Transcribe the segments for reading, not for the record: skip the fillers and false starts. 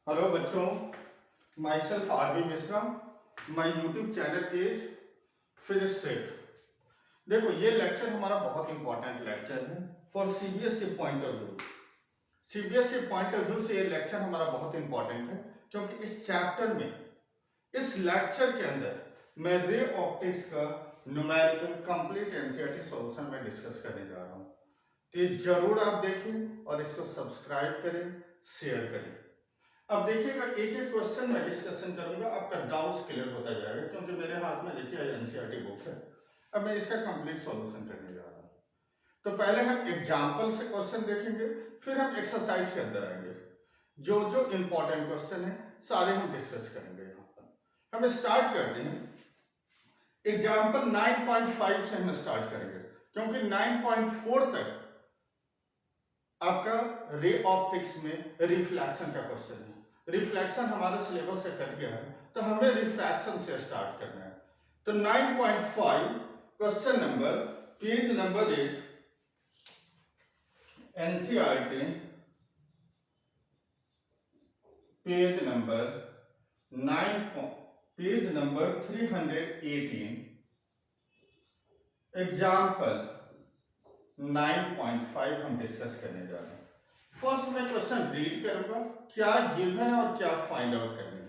Hello बच्चों, myself R B Mishra. My YouTube channel is physics. देखो, ये lecture हमारा बहुत इंपॉर्टेंट लेक्चर है for CBSE point of view. CBSE point of view से ये लेक्चर हमारा बहुत इंपॉर्टेंट है, क्योंकि इस चैप्टर में, इस लेक्चर के अंदर मैं रे ऑप्टिक्स का न्यूमेरिकल कंप्लीट एनसीईआरटी सॉल्यूशन में डिस्कस करने जा रहा हूँ। तो ये जरूर आप देखें और इसको सब्सक्राइब करें, शेयर करें। अब देखिएगा, एक एक क्वेश्चन में डिस्कशन करूंगा, आपका डाउट्स क्लियर होता जाएगा, क्योंकि मेरे हाथ में देखिए एनसीईआरटी बुक है। अब मैं इसका कंप्लीट सॉल्यूशन करने जा रहा हूं। तो पहले हम एग्जांपल से क्वेश्चन देखेंगे, फिर हम एक्सरसाइज के अंदर आएंगे। जो जो इंपॉर्टेंट क्वेश्चन है सारे हम डिस्कस करेंगे। यहाँ पर हम स्टार्ट करते हैं एग्जाम्पल 9.5 से हम स्टार्ट करेंगे, क्योंकि 9.4 तक आपका रे ऑप्टिक्स में रिफ्लेक्शन का क्वेश्चन है। रिफ्लेक्शन हमारे सिलेबस से कट गया है, तो हमें रिफ्रैक्शन से स्टार्ट करना है। तो 9.5 question number, page number is NCERT page number 318, example 9.5 हम डिस्कस करने जा रहे हैं। फर्स्ट मैं क्वेश्चन रीड करूंगा, क्या गिवन है और क्या फाइंड आउट करनी है।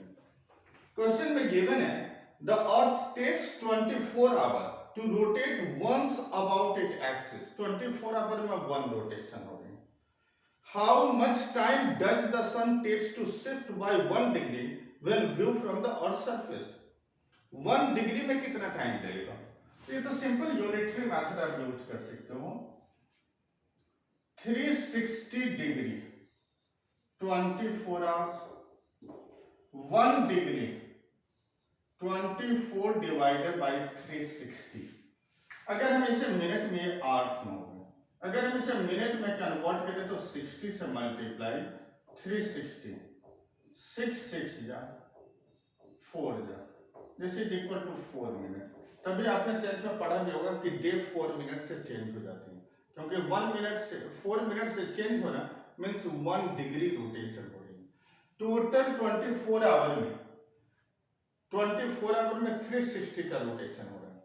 क्वेश्चन में गिवन है the earth takes 24 hour to rotate once about it axis. 24 hour में 1 रोटेशन हो रही है। How much time does the sun takes to shift by 1 degree when view from the earth surface. 1 degree में कितना time लगेगा। ये तो simple unitary method आप यूज कर सकते हो। 360 degree 24 hours, 1 degree 24 divided by 360। अगर हम इसे मिनट में, ये आवर्स में हो गए, अगर हम इसे मिनट में कन्वर्ट करें तो 60 से मल्टीप्लाई 360, 6 6 जा 4 जा, this is equal to 4 minute. तभी आपने 10th में पढ़ा भी होगा कि डे 4 मिनट से चेंज हो जाती है, क्योंकि 1 मिनट से 4 मिनट से चेंज होना मीन्स 1 डिग्री रोटेशन हो रही है। टोटल 24 आवर में 360 का रोटेशन हो रहा है।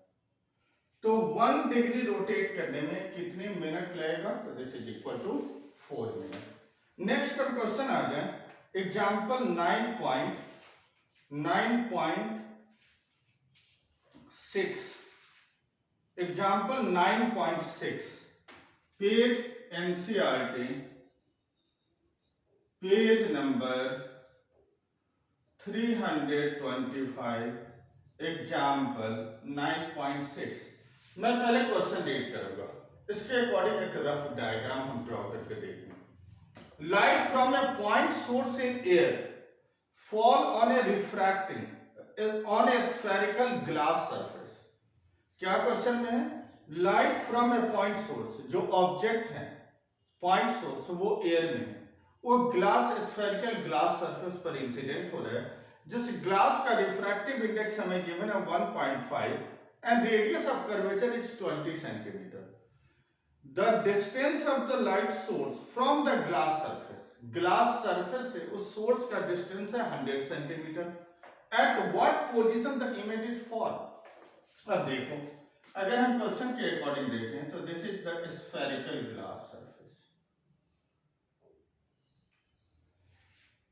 तो 1 डिग्री रोटेट करने में कितने मिनट लगेगा, तो this is equal to 4 minute. Next हम क्वेश्चन आ जाए example 9.6। Example 9.6 page NCERT page number 325, example 9.6। मैं पहले क्वेश्चन रीड करूंगा, इसके अकॉर्डिंग एक रफ डायग्राम हम ड्रॉ करके देखेंगे। Light from A point source in air fall on A refracting on A spherical glass surface. क्या क्वेश्चन में है, light from A point source, जो ऑब्जेक्ट है पॉइंट सोर्स वो एयर में है, वो ग्लास स्फेरिकल ग्लास सरफेस पर इंसिडेंट हो रहा है, जिस ग्लास का रिफ्रैक्टिव इंडेक्स हमें गिवन है 1.5 and radius of curvature is 20 centimetre. The distance of the light source from the glass surface से उस सोर्स का डिस्टेंस है 100 centimetre. At what position the image is for. अब देखो, अगर हम क्वेश्चन के अकॉर्डिंग देखें तो this is the spherical glass surface,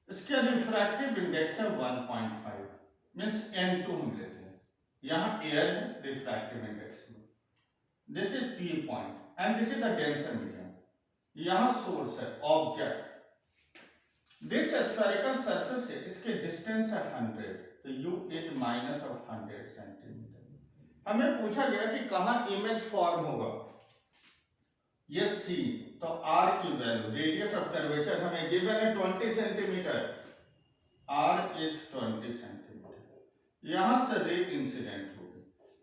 इसका रिफ्रैक्टिव इंडेक्स है 1.5 मींस n2 हम लेते हैं, यहां एयर है रिफ्रैक्टिव इंडेक्स में। This is P point and this is the denser medium, यहां सोर्स है ऑब्जेक्ट। दिस स्फेरिकल सरफेस है, इसके डिस्टेंस है 100, तो u is minus of 100 centimetre. हमें पूछा गया कि कहां इमेज फॉर्म होगा, ये C, तो R की वैल्यू, रेडियस ऑफ कर्वेचर हमें गिवन है 20 सेंटीमीटर, R इज 20 सेंटीमीटर। यहां से रे इंसिडेंट होगी,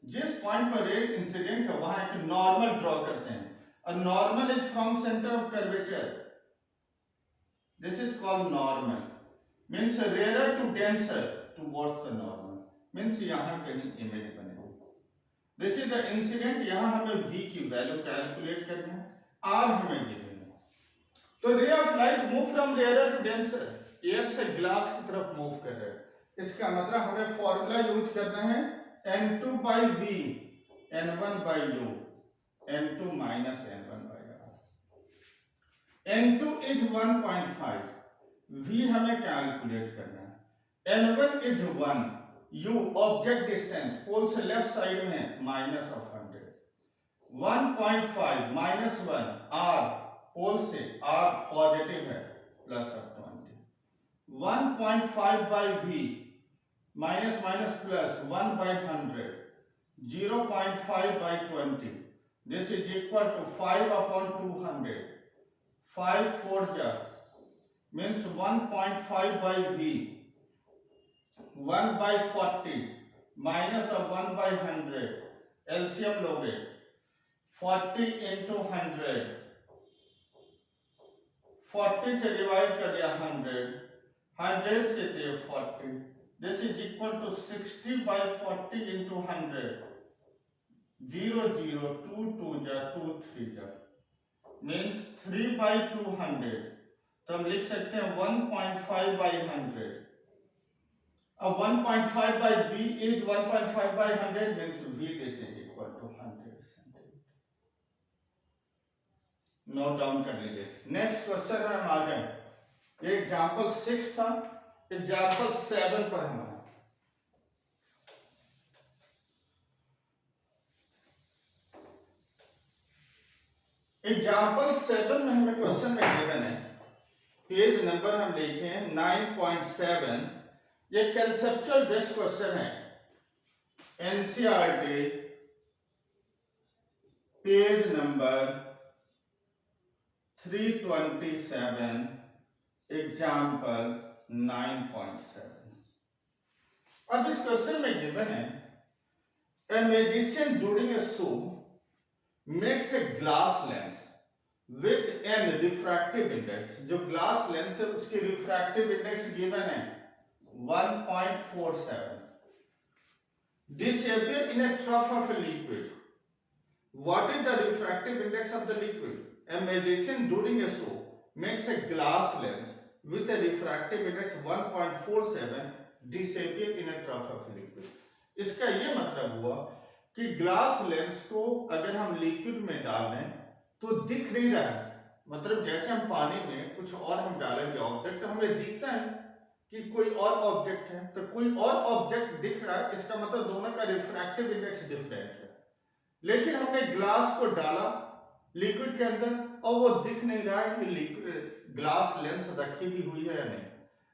जिस पॉइंट पर रे इंसिडेंट है वहां एक नॉर्मल ड्रॉ करते हैं। A normal is from centre of curvature, this is called normal, means rare to denser towards the normal, means यहां कहीं इमेज बनेगी। दिस इज द इंसिडेंट, यहां हमें V की वैल्यू कैलकुलेट करनी है, R हमें गिवन है। तो ray of light move from rare to denser, air से ग्लास की तरफ मूव कर रहे हैं। इसका मतलब हमें फॉर्मूला यूज करना है N2 by V N1 by U N2 minus N1 by R. N2 is 1.5, V हमें कैलकुलेट करना है, N1 is 1, U object distance pole से लेफ्ट साइड में minus of 100, 1.5 minus 1, R pole से R पॉजिटिव है plus of 20, 1.5 by V minus minus plus 1 by 100, 0.5 by 20. This is equal to 5 upon 200. 5 4 ja means 1.5 by V. 1 by 40 minus of 1 by 100. LCM लोगे 40 into 100. 40 से divide कर दिया 100. 100 से दे 40. This is equal to 60 by 40 into 100. 0 0 2 2 जा 2 3 जा means 3 by 200, तो हम लिख सकते हैं 1.5 by 100। अब 1.5 by b is 1.5 by 100 means v this is equal to 100 centimeter। Note down कर लीजिए। नेक्स्ट क्वेश्चन में हम आ गए, ये एग्जाम्पल 6 था, एग्जाम्पल 7 पर हमारा एग्जाम्पल 7 में हमें क्वेश्चन में गिवन है, पेज नंबर हम लिखे हैं 9.7। ये कंसेप्चुअल बेस्ड क्वेश्चन है, एनसीईआरटी पेज नंबर 327 एग्जाम्पल 9.7। अब इस क्वेश्चन में गिवन है, a magician during a show makes a glass lens with an refractive index, जो ग्लास लेंस है उसकी रिफ्रैक्टिव इंडेक्स गिवन है 1.47, disappear in a trough of a liquid. What is the refractive index of the liquid? A magician during a show makes a glass lens with a refractive index 1.47 disappear in a trough of a liquid। इसका ये मतलब हुआ कि glass lens को अगर हम liquid में डाल दें तो दिख नहीं रहा है, मतलब जैसे हम पानी में कुछ और हम डालेंगे ऑब्जेक्ट तो हमें दिखता है कि कोई और ऑब्जेक्ट है, तो कोई और ऑब्जेक्ट दिख रहा है, इसका मतलब दोनों का रिफ्रैक्टिव इंडेक्स डिफरेंट है। लेकिन हमने ग्लास को डाला लिक्विड के अंदर और वो दिख नहीं रहा है कि लिक्विड ग्लास लेंस रखी भी हुई है या नहीं।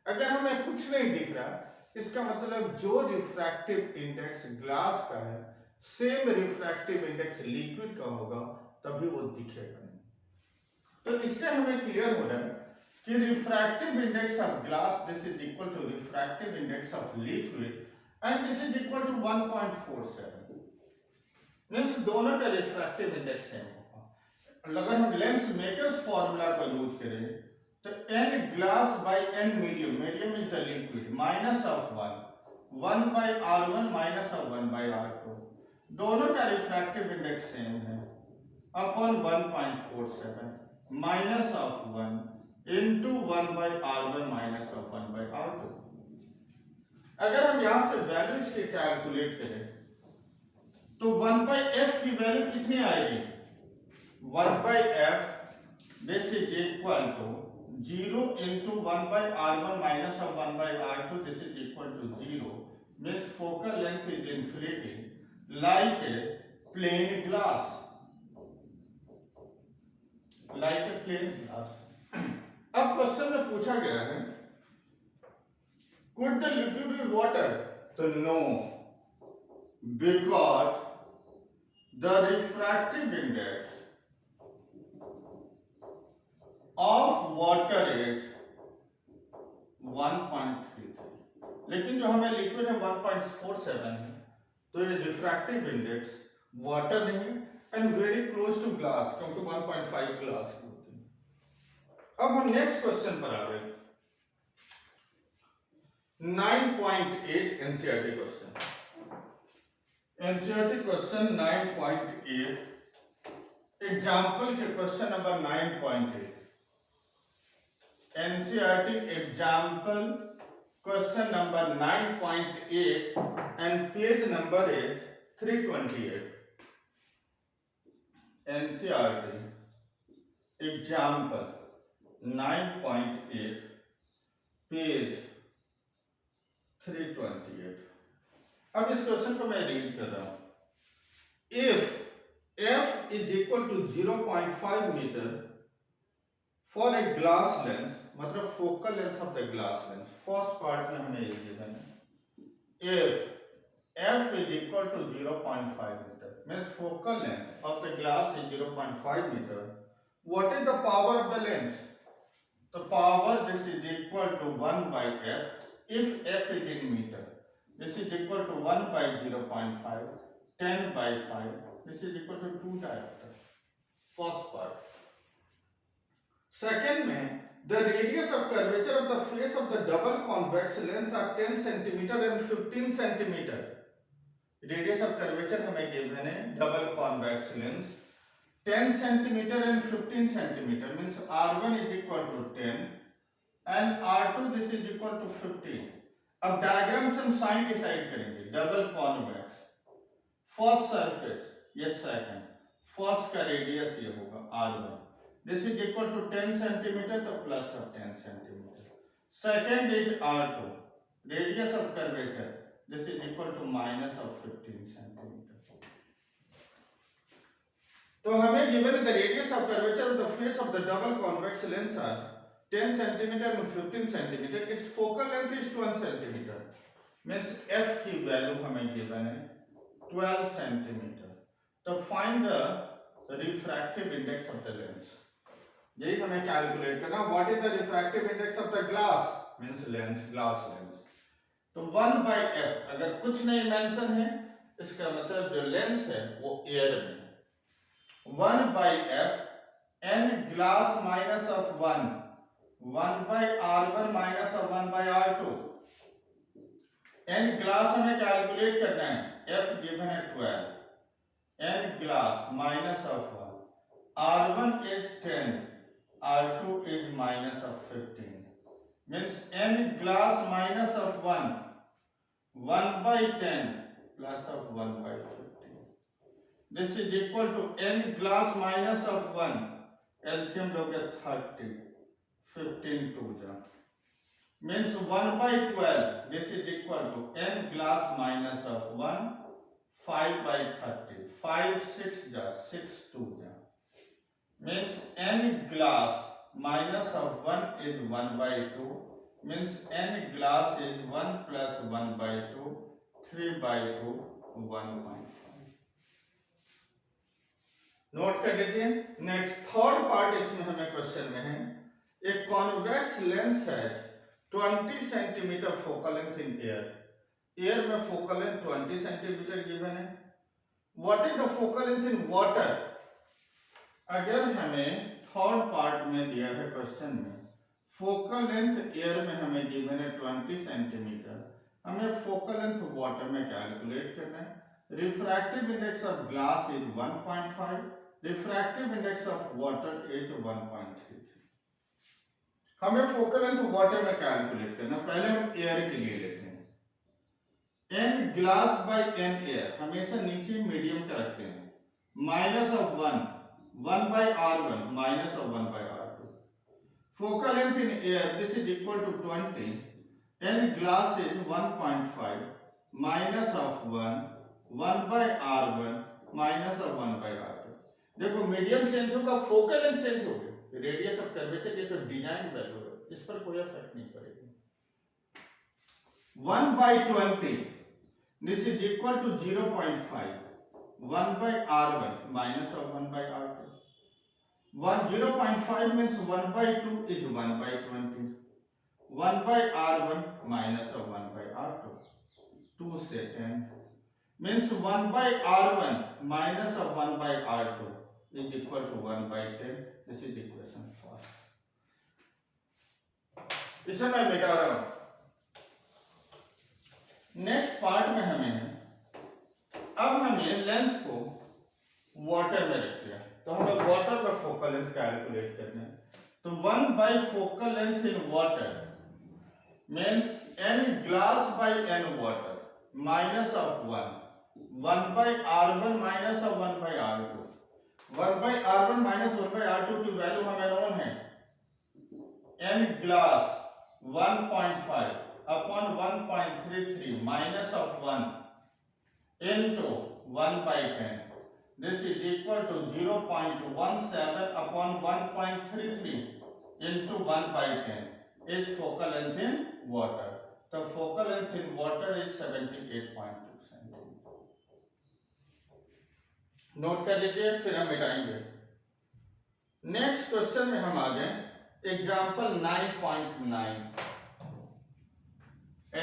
अगर हमें कुछ नहीं दिख रहा, इसका मतलब जो रिफ्रैक्टिव इंडेक्स ग्लास का है सेम रिफ्रैक्टिव इंडेक्स लिक्विड का होगा, तभी वो दिखेगा नहीं। तो इससे हमें क्लियर हो रहा है कि refractive index of glass this is equal to refractive index of liquid and this is equal to 1.47, means दोनों का रिफ्रैक्टिव इंडेक्स सेम होगा। अगर हम लेंस मेकर्स फार्मूला का यूज करें तो n glass by n medium, medium is the liquid, minus of 1 by r1 minus of 1 by r2, दोनों का रिफ्रैक्टिव इंडेक्स सेम है, upon 1.47 minus of 1 into 1 by r1 minus of 1 by r2। अगर हम यहां से value इसके calculate करें तो 1 by f की वैल्यू कितनी आएगी, 1 by f this is equal to 0 into 1 by r1 minus of 1 by r2, this is equal to 0, means focal length is infinity like a plain glass, like a plain glass। अब question में पूछा गया है could the liquid be water, तो no, because the refractive index of water is 1.33, लेकिन जो हमें liquid है 1.47 है, तो ये रिफ्रैक्टिव इंडेक्स वाटर नहीं and very close to glass, क्योंकि 1.5 ग्लास की होती है। अब हम नेक्स्ट क्वेश्चन पर आ गए, 9.8 NCERT question, NCERT question 9.8 example के question number 9.8। NCERT example question number 9.8 and page number is 328. NCERT example 9.8 page 328। अब इस क्वेश्चन को मैं रीड कर रहा हूं। If f is equal to 0.5 metre for a glass lens, मतलब focal length of the glass lens, first part में हमें ये गिवन है। If f is equal to 0.5 metre means focal length of the glass is 0.5 metre, what is the power of the lens? The power, this is equal to 1 by f. If f is in meter, this is equal to 1 by 0.5, 10 by 5. This is equal to 2 diameter. First part. Second में, the radius of curvature of the face of the double convex lens are 10 centimeter and 15 centimeter. Radius of curvature हमें given है double convex lens 10 centimeter and 15 centimeter, means R1 is equal to 10 and R2 this is equal to 15. अब diagram से हम sign decide करेंगे। Double convex, first surface ये second, first का radius ये होगा R1, this is equal to 10 centimetre, तो plus of 10 centimetre. Second is R2, radius of curvature, this is equal to minus of 15 centimetre. तो हमें given the radius of curvature of the face of the double convex lens are 10 centimeter and 15 centimeter. Its focal length is 12 centimeter. Means f की value हमें given है 12 centimeter. तो find the refractive index of the lens. यही हमें calculate करना। What is the refractive index of the glass? Means lens, glass lens. तो 1 by f, अगर कुछ नहीं मेंशन है इसका मतलब जो लेंस है वो एयर में है। 1 by f, n glass minus of 1, 1 by r1 minus of 1 by r2। n glass हमें कैलकुलेट करना है, f given है 12, n glass minus of 1, r1 is 10, r2 is minus of 15, means n glass minus of 1, 1 by 10 plus of 1 by 15। This is equal to n glass minus of 1, LCM लोगे 30, 15 2 जा, means 1 by 12, this is equal to n glass minus of 1, 5 by 30, 5 6 जा, 6 2 जा, means n glass minus of 1 is 1 by 2, means n glass is 1 plus 1 by 2, 3 by 2, 1.5। Note कर लीजिए। Next third part इसमें हमें question में है, एक कॉन्वेक्स लेंस है 20 centimetre focal length in air, air में फोकल लेंथ 20 सेंटीमीटर गिवन है। What is the focal length in water? अगर हमें थर्ड पार्ट में दिया है क्वेश्चन में फोकल लेंथ एयर में हमें गिवन है 20 सेंटीमीटर, हमें फोकल लेंथ वाटर में कैलकुलेट करना है। Refractive index of glass is 1.5, refractive index of water is 1.33। हमें फोकल लेंथ वाटर में कैलकुलेट करना, पहले हम एयर के लिए लेते हैं। n glass by n air, हमेशा नीचे मीडियम का रखते हैं, minus of 1, 1 by r1 minus of 1 by r2। Focal length in air this is equal to 20, n glass is 1.5 minus of 1, 1 by r1 minus of 1 by r2। देखो medium change होगा, focal length change होगी, radius of curvature ये तो design value है, इस पर कोई effect नहीं पड़ेगी। 1 by 20 this is equal to 0.5, 1 by r1 minus of 1 by r2। 0.5 means 1 by 2 is 1 by 20, 1 by r1 minus of 1 by r2, 2 से 10 means 1 by r1 minus of 1 by r2 is equal to 1 by 10। This is equation 4। इसे मैं मिटा रहा हूं। Next part में हमें है, अब हमें लेंस को वाटर में रख दिया, तो हमें वाटर में फोकल लेंथ कैलकुलेट करना है। तो 1 by focal length in water means n glass by n water minus of 1 by r1 minus of 1 by r2, 1 by r1 minus 1 by r2 की वैल्यू हमें नोन है n glass 1.5 upon 1.33 minus of 1 into 1 by 10. This is equal to 0.17 upon 1.33 into 1 by 10 is focal length in water. The focal length in water is 78.2 centimeter. Note कर लीजिए, फिर हम मिटाएंगे। Next question में हम आ जाए example 9.9,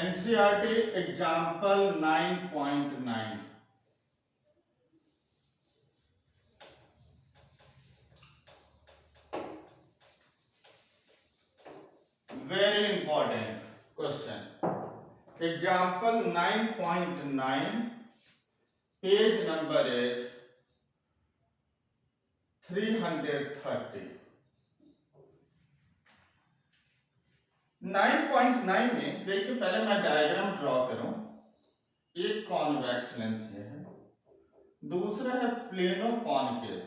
NCERT example 9.9। Very important question, example 9.9, page number is 330। 9.9 में देखिए, पहले मैं डायग्राम ड्रॉ करूं। एक कॉन्वेक्स लेंस ये है, दूसरा है प्लेनो कॉनकेव,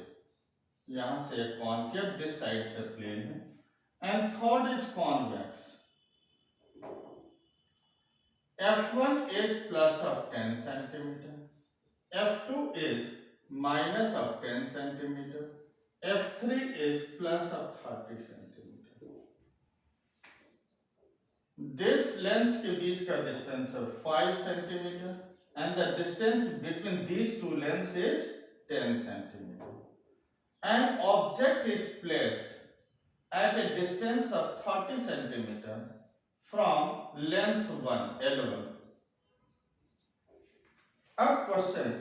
यहां से एक कॉनकेव, दिस साइड से प्लेन है, and third is convex. F1 is plus of 10 centimeter, F2 is minus of 10 centimeter, F3 is plus of 30 centimeter. This lens के बीच का distance है 5 centimeter and the distance between these two lenses is 10 centimeter. An object is placed at a distance of 30 centimeter from lens 1 L1. अब question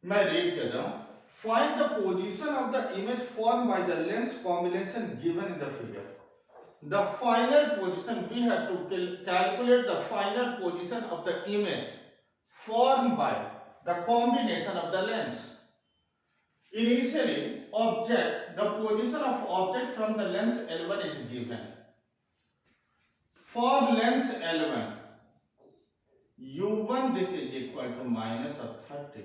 मैं read कर रहा हूं। Find the position of the image formed by the lens combination given in the figure. The final position, we have to calculate the final position of the image formed by the combination of the lens. Initially, the position of object from the lens L1 is given. For lens L1, U1 this is equal to minus of 30.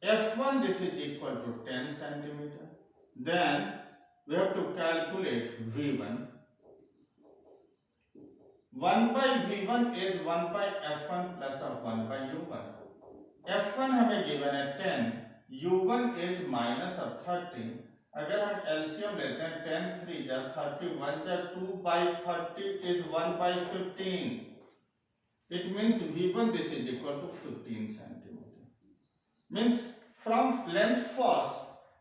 F1 this is equal to 10 centimeter. Then we have to calculate V1. 1 by V1 is 1 by F1 plus of 1 by U1. F1 हमें given है 10, U1 is minus of 30. अगर हम LCM लेते हैं 10 3 जा 31 जा 2 by 30 is 1 by 15. It means V1 this is equal to 15 centimeter. Means from lens first,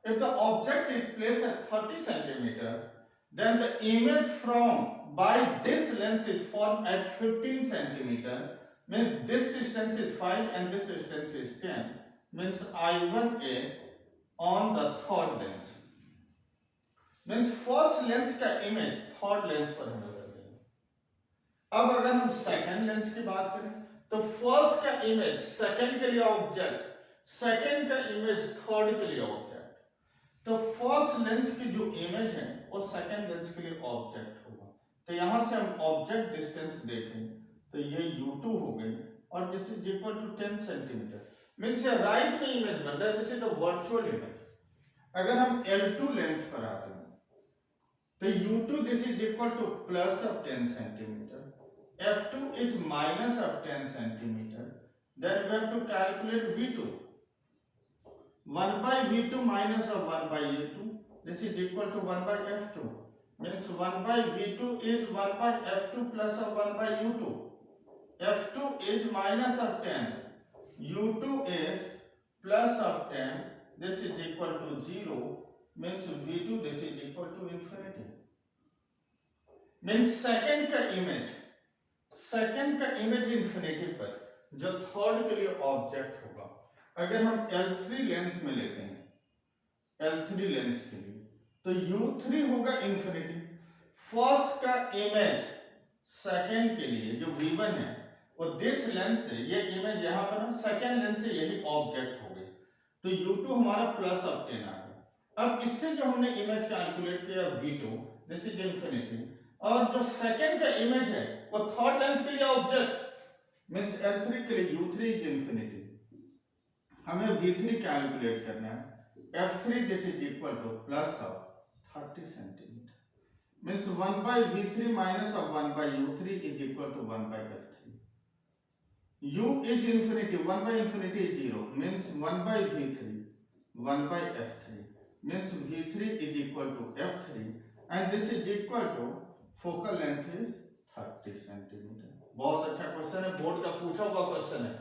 if the object is placed at 30 centimeter, then the image from by this lens is formed at 15 centimeter. Means this distance is 5 and this distance is 10. Means I1A on the third lens. Means first lens का image third lens पर हम कर देंगे। अब अगर हम second lens की बात करें तो फर्स्ट का इमेज सेकंड के लिए ऑब्जेक्ट, सेकंड का इमेज थर्ड के लिए ऑब्जेक्ट। तो फर्स्ट लेंस की जो इमेज है वो सेकंड लेंस के लिए ऑब्जेक्ट होगा। तो यहां से हम ऑब्जेक्ट डिस्टेंस देखें तो ये U2 हो गई और this is equal to 10 centimetre. Means right में इमेज बन रहा है, this is the virtual image. अगर हम L2 लेंस पर आते हैं तो U2 this is equal to plus of 10 centimeter, F2 is minus of 10 centimeter. Then we have to calculate V2. 1 by V2 minus of 1 by U2, this is equal to 1 by F2. Means 1 by V2 is 1 by F2 plus of 1 by U2. F2 is minus of 10, U2 is plus of 10, this is equal to 0. Means V2 this is equal to infinity. Means second का image infinity पर जो third के लिए object होगा। अगर हम L3 lens में लेते हैं, L3 लेंस के लिए तो U3 होगा इंफिनिटी। फर्स्ट का इमेज सेकंड के लिए जो V1 है वो दिस लेंस से, ये इमेज यहां पर सेकंड लेंस से यही ऑब्जेक्ट हो गई। तो U2 हमारा प्लस ऑफ 10 आ गया। अब इससे जो हमने इमेज कैलकुलेट किया v2, दिस इज इंफिनिटी, और जो सेकंड का इमेज है वो थर्ड लेंस के लिए ऑब्जेक्ट मींस L3 के लिए u3 इज इंफिनिटी, हमें v3 कैलकुलेट करना है, f3 this is equal two plus of 30 centimetre, means 1 by v3 minus of 1 by u3 is equal to 1 by f3. u is infinity, 1 by infinity is 0, means 1 by v3, 1 by f3, means v3 is equal to f3 and this is equal to focal length is 30 centimeter. बहुत अच्छा question है, board का पूछा हुआ question है,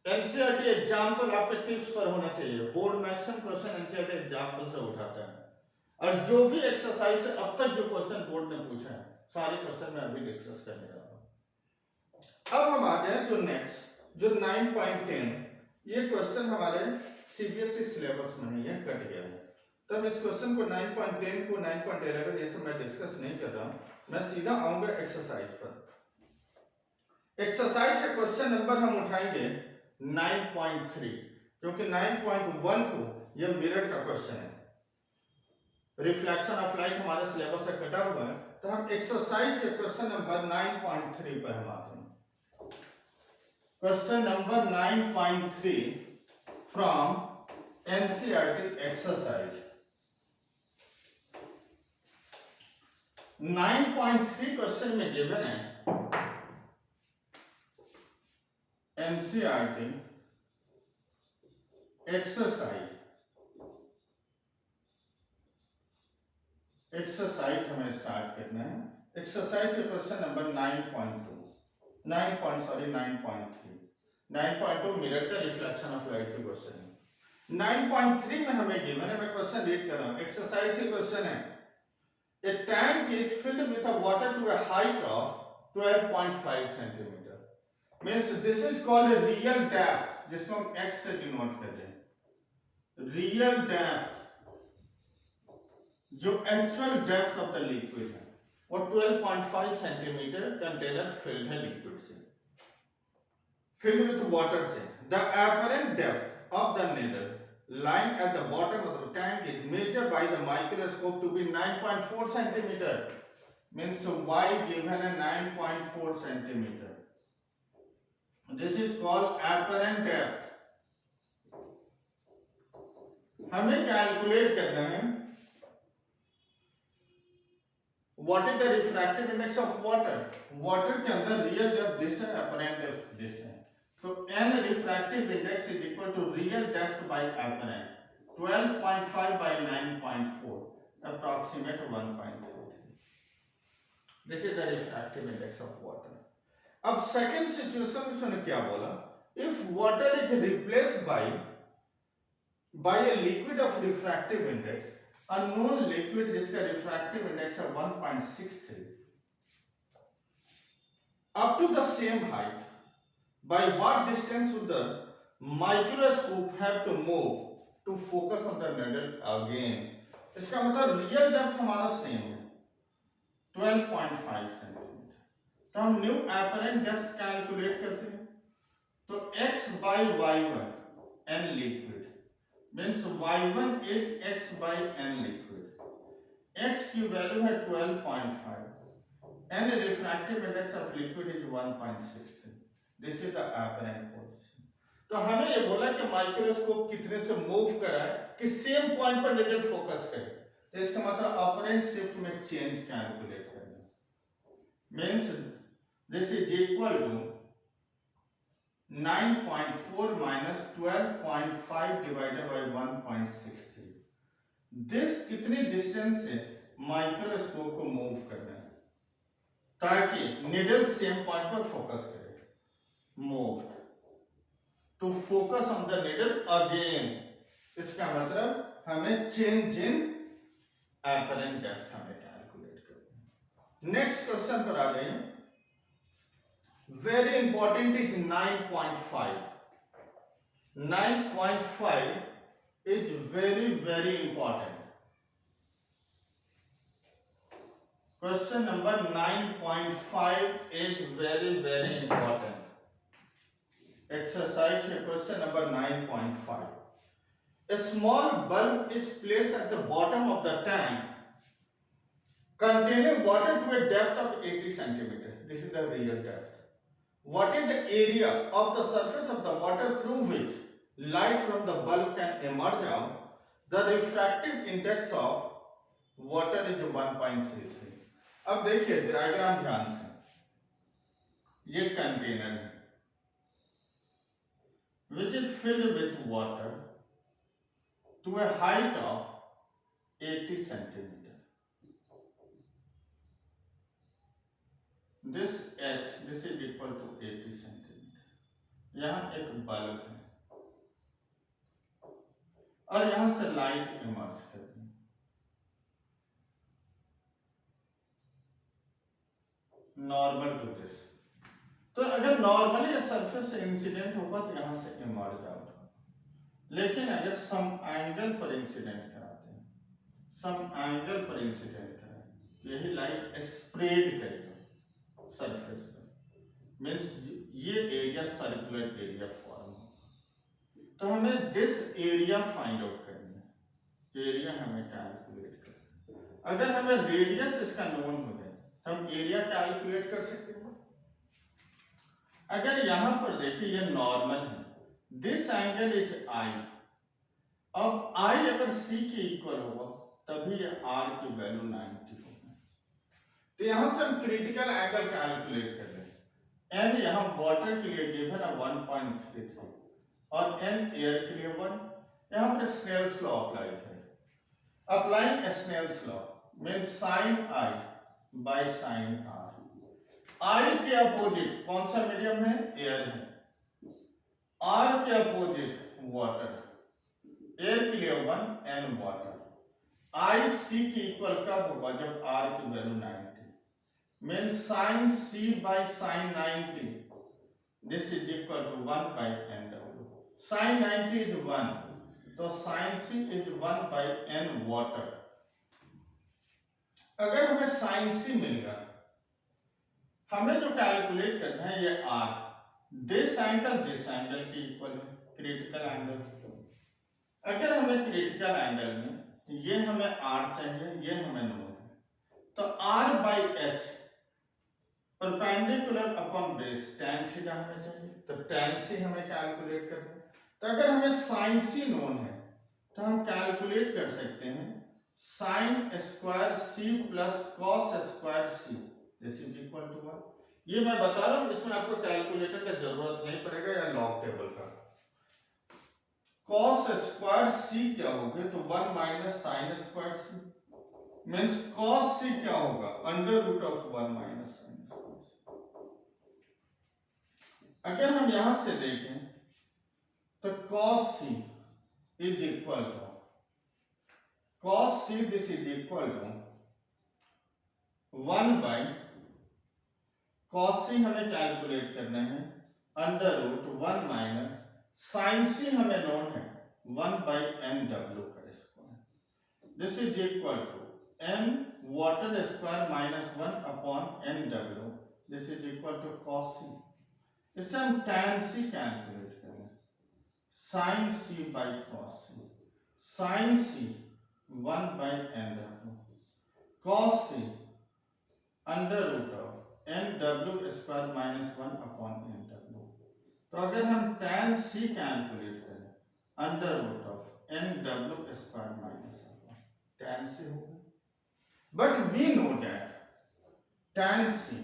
NCERT example आपके tips पर होना चाहिए, board maximum question NCERT example से उठाता है, और जो भी एक्सरसाइज से अब तक जो क्वेश्चन बोर्ड ने पूछा है सारे क्वेश्चन मैं अभी डिस्कस करने जा रहा हूं। अब हम आ जाए जो नेक्स्ट जो 9.10, ये क्वेश्चन हमारे सीबीएसई सिलेबस में है, ये कट गया है, तो हम इस क्वेश्चन को 9.10 को 9.11 ये सब मैं डिस्कस नहीं कर रहा हूं, मैं सीधा आऊंगा एक्सरसाइज पर। एक्सरसाइज का क्वेश्चन नंबर हम उठाएंगे 9.3, क्योंकि 9.1 को ये मिरर का क्वेश्चन है, रिफ्लेक्शन ऑफ लाइट हमारे सिलेबस से कटा हुआ है, तो हम एक्सरसाइज के क्वेश्चन नंबर 9.3 पर हम आते हैं। Question number 9.3 from NCERT exercise 9.3 question में गिवन है एनसीईआरटी एक्सरसाइज हमें स्टार्ट करना है। एक्सरसाइज के क्वेश्चन नंबर 9.3 मिरर का रिफ्लेक्शन ऑफ लाइट के क्वेश्चन है। 9.3 में हमें गिवन है, मैं क्वेश्चन रीड कर रहा हूं, एक्सरसाइज के क्वेश्चन है, a tank is filled with a water to a height of 12.5 centimetre, means this is called real depth, जिसको हम x से डिनोट कर रहे हैं, रियल डेप्थ जो actual depth of the liquid है वो 12.5 सेंटीमीटर कंटेनर फिल्ड है लिक्विड से, फिल्ड विथ वाटर से। The apparent depth of the needle lying at the bottom of the tank is measured by the microscope to be 9.4 centimeter, means y given a 9.4 centimeter. This is called apparent depth. हमें calculate करना है What is the refractive index of water? Water के अंदर real depth this है, apparent depth this है। So n refractive index is equal to real depth by apparent, 12.5 by 9.4, approximate 1.33. This is the refractive index of water. अब second situation में उसने क्या बोला? If water is replaced by a liquid of refractive index, unknown liquid जिसका refractive index है 1.63, up to the same height, by what distance would the microscope have to move to focus on the needle again? इसका मतलब real depth हमारा same है 12.5 centimetre, तो हम new apparent depth calculate करते हैं, तो x by y1 n liquid means y1 is x by n liquid, x की वैल्यू है 12.5, n refractive index of liquid is 1.63, this is the apparent position. तो हमें ये बोला कि माइक्रोस्कोप कितने से मूव करा है कि सेम पॉइंट पर नीडल फोकस करे, तो इसका मतलब ऑपरेंट शिफ्ट में चेंज कैलकुलेट करना, means this is equal to 9.4 minus 12.5 divided by 1.63, दिस इतनी डिस्टेंस से माइक्रोस्कोप को मूव करना है ताकि नीडल सेम पॉइंट पर फोकस करे, moved to focus on the needle again, इसका मतलब हमें चेंज इन एपरेंट डेप्थ हमें कैलकुलेट करना है। नेक्स्ट क्वेश्चन पर आ जाइए, very important is 9.5, 9.5 is very very important. Question number 9.5 is very very important. Exercise है question number 9.5। A small bulb is placed at the bottom of the tank containing water to a depth of 80 centimeter. This is the real depth. What is the area of the surface of the water through which light from the bulb can emerge out? The refractive index of water is 1.33. अब देखिए diagram ध्यान से, ये container है which is filled with water to a height of 80 centimeter. This H, this is equal to 80 centimeter. यहाँ एक bulb है और यहां से लाइट इमर्ज कर रही है, नॉर्मल टू दिस। तो अगर नॉर्मली ये सरफेस से इंसिडेंट होगा तो यहां से इमर्ज आउट होगा, लेकिन अगर सम एंगल पर इंसिडेंट कराते हैं, सम एंगल पर इंसिडेंट कराएं, यही लाइट स्प्रेड करेगा सरफेस पर, मींस ये एरिया सर्कुलर एरिया फॉर्म होगा। तो हमें दिस एरिया फाइंड आउट करना है, एरिया हमें कैलकुलेट करना है। अगर हमें रेडियस इसका नोन हो जाए तो हम एरिया कैलकुलेट कर सकते हैं। अगर यहां पर देखिए ये नॉर्मल है, दिस एंगल इज आई, अब आई अगर सी के इक्वल होगा तभी ये आर की वैल्यू 90 होगी। तो यहां से हम क्रिटिकल एंगल कैलकुलेट कर लें। एन यहां वाटर के लिए गिवन है 1.33 और एन एयर के लिए 1। यहां पर स्नेल्स लॉ अप्लाई करें। Applying Snell's law means sine I by sine R. I के अपोजिट कौन सा मीडियम है? एयर है। आर के अपोजिट वाटर, एयर के लिए 1 एन वाटर। आई सी की इक्वल कब होगा? जब आर की value 90, mean sine C by sine 90 this is equal to 1 by N W. Sine 90 is 1, तो sine C is 1 by N water. अगर हमें साइन सी मिल गया, हमें जो कैलकुलेट करना है ये आर, दिस एंगल की इक्वल है, क्रिटिकल एंगल। अगर हमें क्रिटिकल एंगल में ये हमें आर चाहिए, ये हमें नोन है, तो R by H perpendicular upon base tan theta हमें चाहिए, तो tan सी हमें कैलकुलेट करना है। तो अगर हमें साइन सी नोन है तो हम कैलकुलेट कर सकते हैं sine square C plus cos square C this is equal to 1। ये मैं बता रहा हूं, इसमें आपको कैलकुलेटर का जरूरत नहीं पड़ेगा या लॉग टेबल का। कॉस स्क्वायर सी क्या होगा? तो 1 minus sine square C, means cos C क्या होगा? Under root of 1 minus sine square C. अगर हम यहां से देखें तो cos C is equal to cos C this is equal to 1 by cos C हमें कैलकुलेट करना है under root 1 minus sine C हमें नोन है 1 बाई एन डब्ल्यू का square this is equal to N water square minus 1 upon N W this is equal to cos C. इससे हम tan C calculate करें, sine C by cos C, sine C 1 by N W, cos C under root of N W square minus 1 upon N W. तो अगर हम tan C calculate करें under root of N W square minus upon tan C होगा। But we know that tan C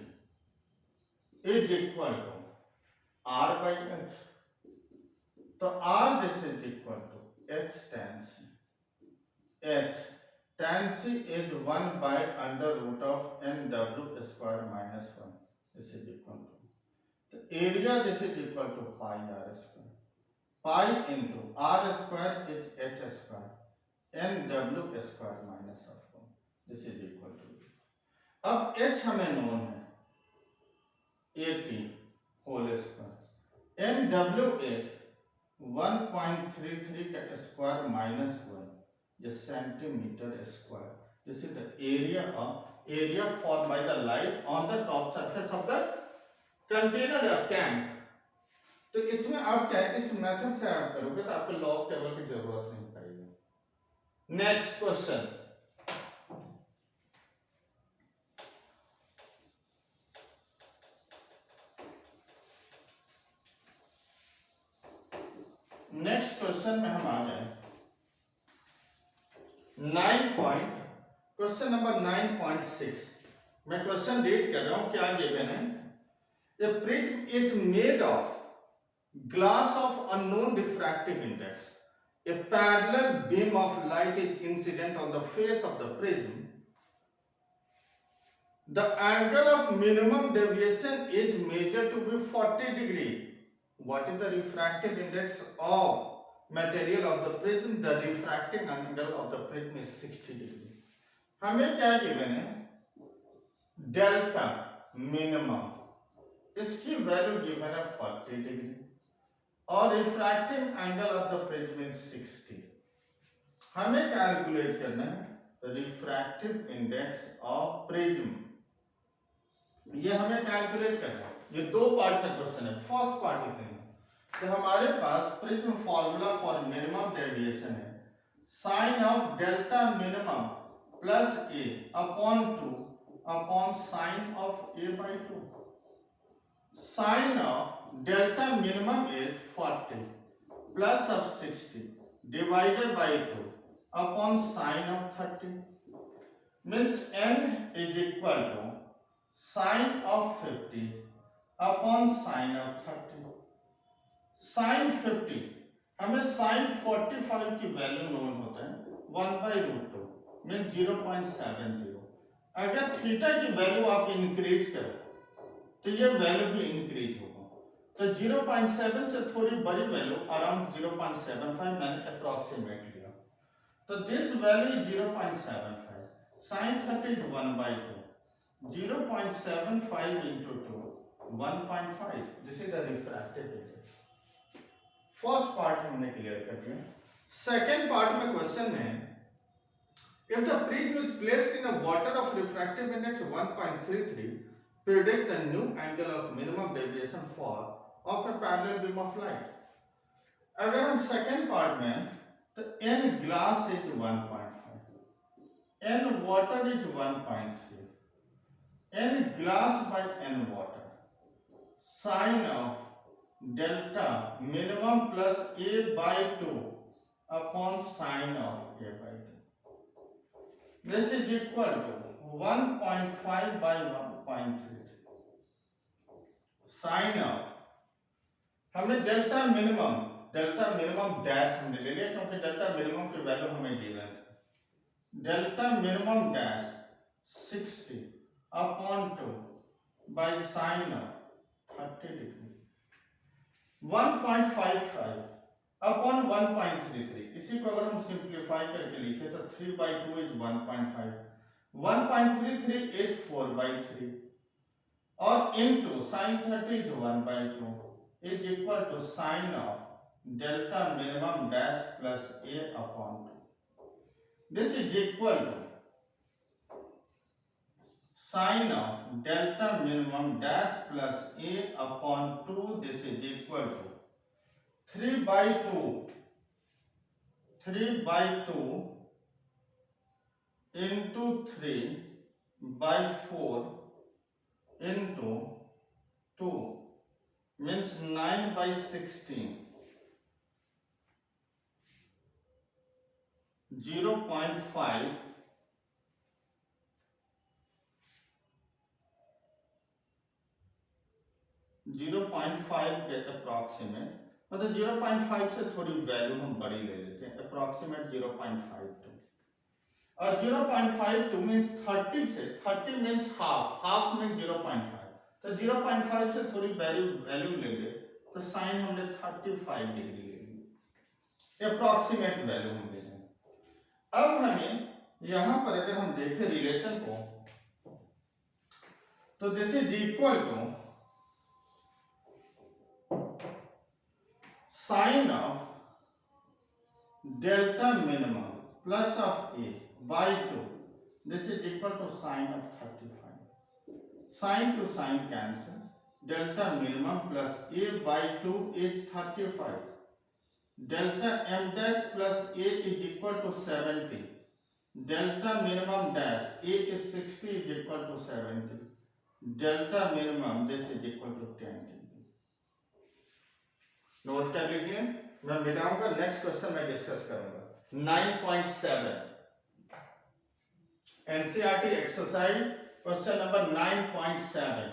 is equal to r by h, तो r this is equal to h tan c। h tan c is 1 by under root of n w square minus 1 this is equal to, तो area this is equal to pi r square, pi into r square is h square n w square minus of 1 this is equal to। अब h हमें known है 80 whole square, N W H 1.33 का square minus 1 ये centimetre square, this is the area form by the light on the top surface of the container या tank. तो इसमें आप क्या है, इस मेथड से आप करोगे तो आपको लॉग टेबल की जरूरत नहीं पड़ेगी। नेक्स्ट क्वेश्चन, नेक्स्ट क्वेश्चन में हम आ जाए क्वेश्चन नंबर 9.6। मैं क्वेश्चन रीड कर रहा हूं, क्या गिवन है। A prism is made of glass of unknown diffractive index. A parallel beam of light is incident on the face of the prism. The angle of minimum deviation is measured to be 40 degree. What is the refractive index of material of the prism? The refracting angle of the prism is 60 degree. हमें क्या given है, delta minimum, इसकी value given है 40 degree और refractive angle of the prism is 60। हमें calculate करना है refractive index of prism, ये हमें कैलकुलेट करना है। ये दो पार्ट में क्वेश्चन है। फर्स्ट पार्ट इतने तो हमारे पास prism formula for minimum deviation है sine of delta minimum plus A upon 2 upon sine of A by 2। Sine of delta minimum is 40 plus of 60 divided by 2 upon sine of 30 means n is equal to sine of 50 upon sine of 30। sine 50 हमें sine 45 की value known होता है 1 by root 2 mean 0.70। अगर theta की value आप increase करो तो ये वैल्यू भी इंक्रीज होगा। तो 0.7 से थोड़ी बड़ी वैल्यू अराउंड 0.75 मैंने अप्रोक्सीमेट लिया, तो this value is 0.75। sin 30 is 1 by 2, 0.75 into 2 1.5। This is the refractive index. First part हमने क्लियर कर दिया। सेकेंड पार्ट में क्वेश्चन में if the prism is placed in a water of refractive index 1.33, predict the new angle of minimum deviation for of a parallel beam of light। अगर हम second part में तो n glass is 1.5, n water is 1.3, n glass by n water, sine of delta minimum plus a by 2 upon sine of a by 2। This is equal to 1.5 by 1.33। Sine of हमें delta minimum dash हमने ले लिया क्योंकि delta minimum की value हमें given है। Delta minimum dash 60 upon 2 by sine of 30 degree 1.55 upon 1.33। इसी को अगर हम सिंप्लीफाई करके लिखे तो 3 by 2 इज 1.5, 1.33 इज 4 by 3 और into sine 30 is 1 by 2 is equal to sine of delta minimum dash plus a upon 2। This is equal to sine of delta minimum dash plus a upon 2। This is equal to 3 by 2 into 3 by 4 into 2 means 9 by 16, 0.5 के approximate, मतलब 0.5 से थोड़ी value हम बड़ी ले लेते हैं, approximate 0.52 और 0.52 मीन्स 30 से 30 मीन्स हाफ मीन्स 0.5, तो 0.5 से थोड़ी वैल्यू लेंगे तो साइन हमने 35 डिग्री ले ली, अप्रॉक्सीमेट वैल्यू हम ले लेंगे। अब हमें यहां पर अगर हम देखें रिलेशन को तो this is equal to sine of delta minimum plus of A by 2। This is equal to sine of 35। Sine to sine cancel, delta minimum plus a by 2 is 35 delta M dash plus A is equal to 70, delta minimum dash A is 60 is equal to 70, delta minimum this is equal to 10 dB। Note कर लीजिए, मैं मिटाऊंगा, next question मैं discuss करूंगा। 9.7 NCERT exercise question number 9.7।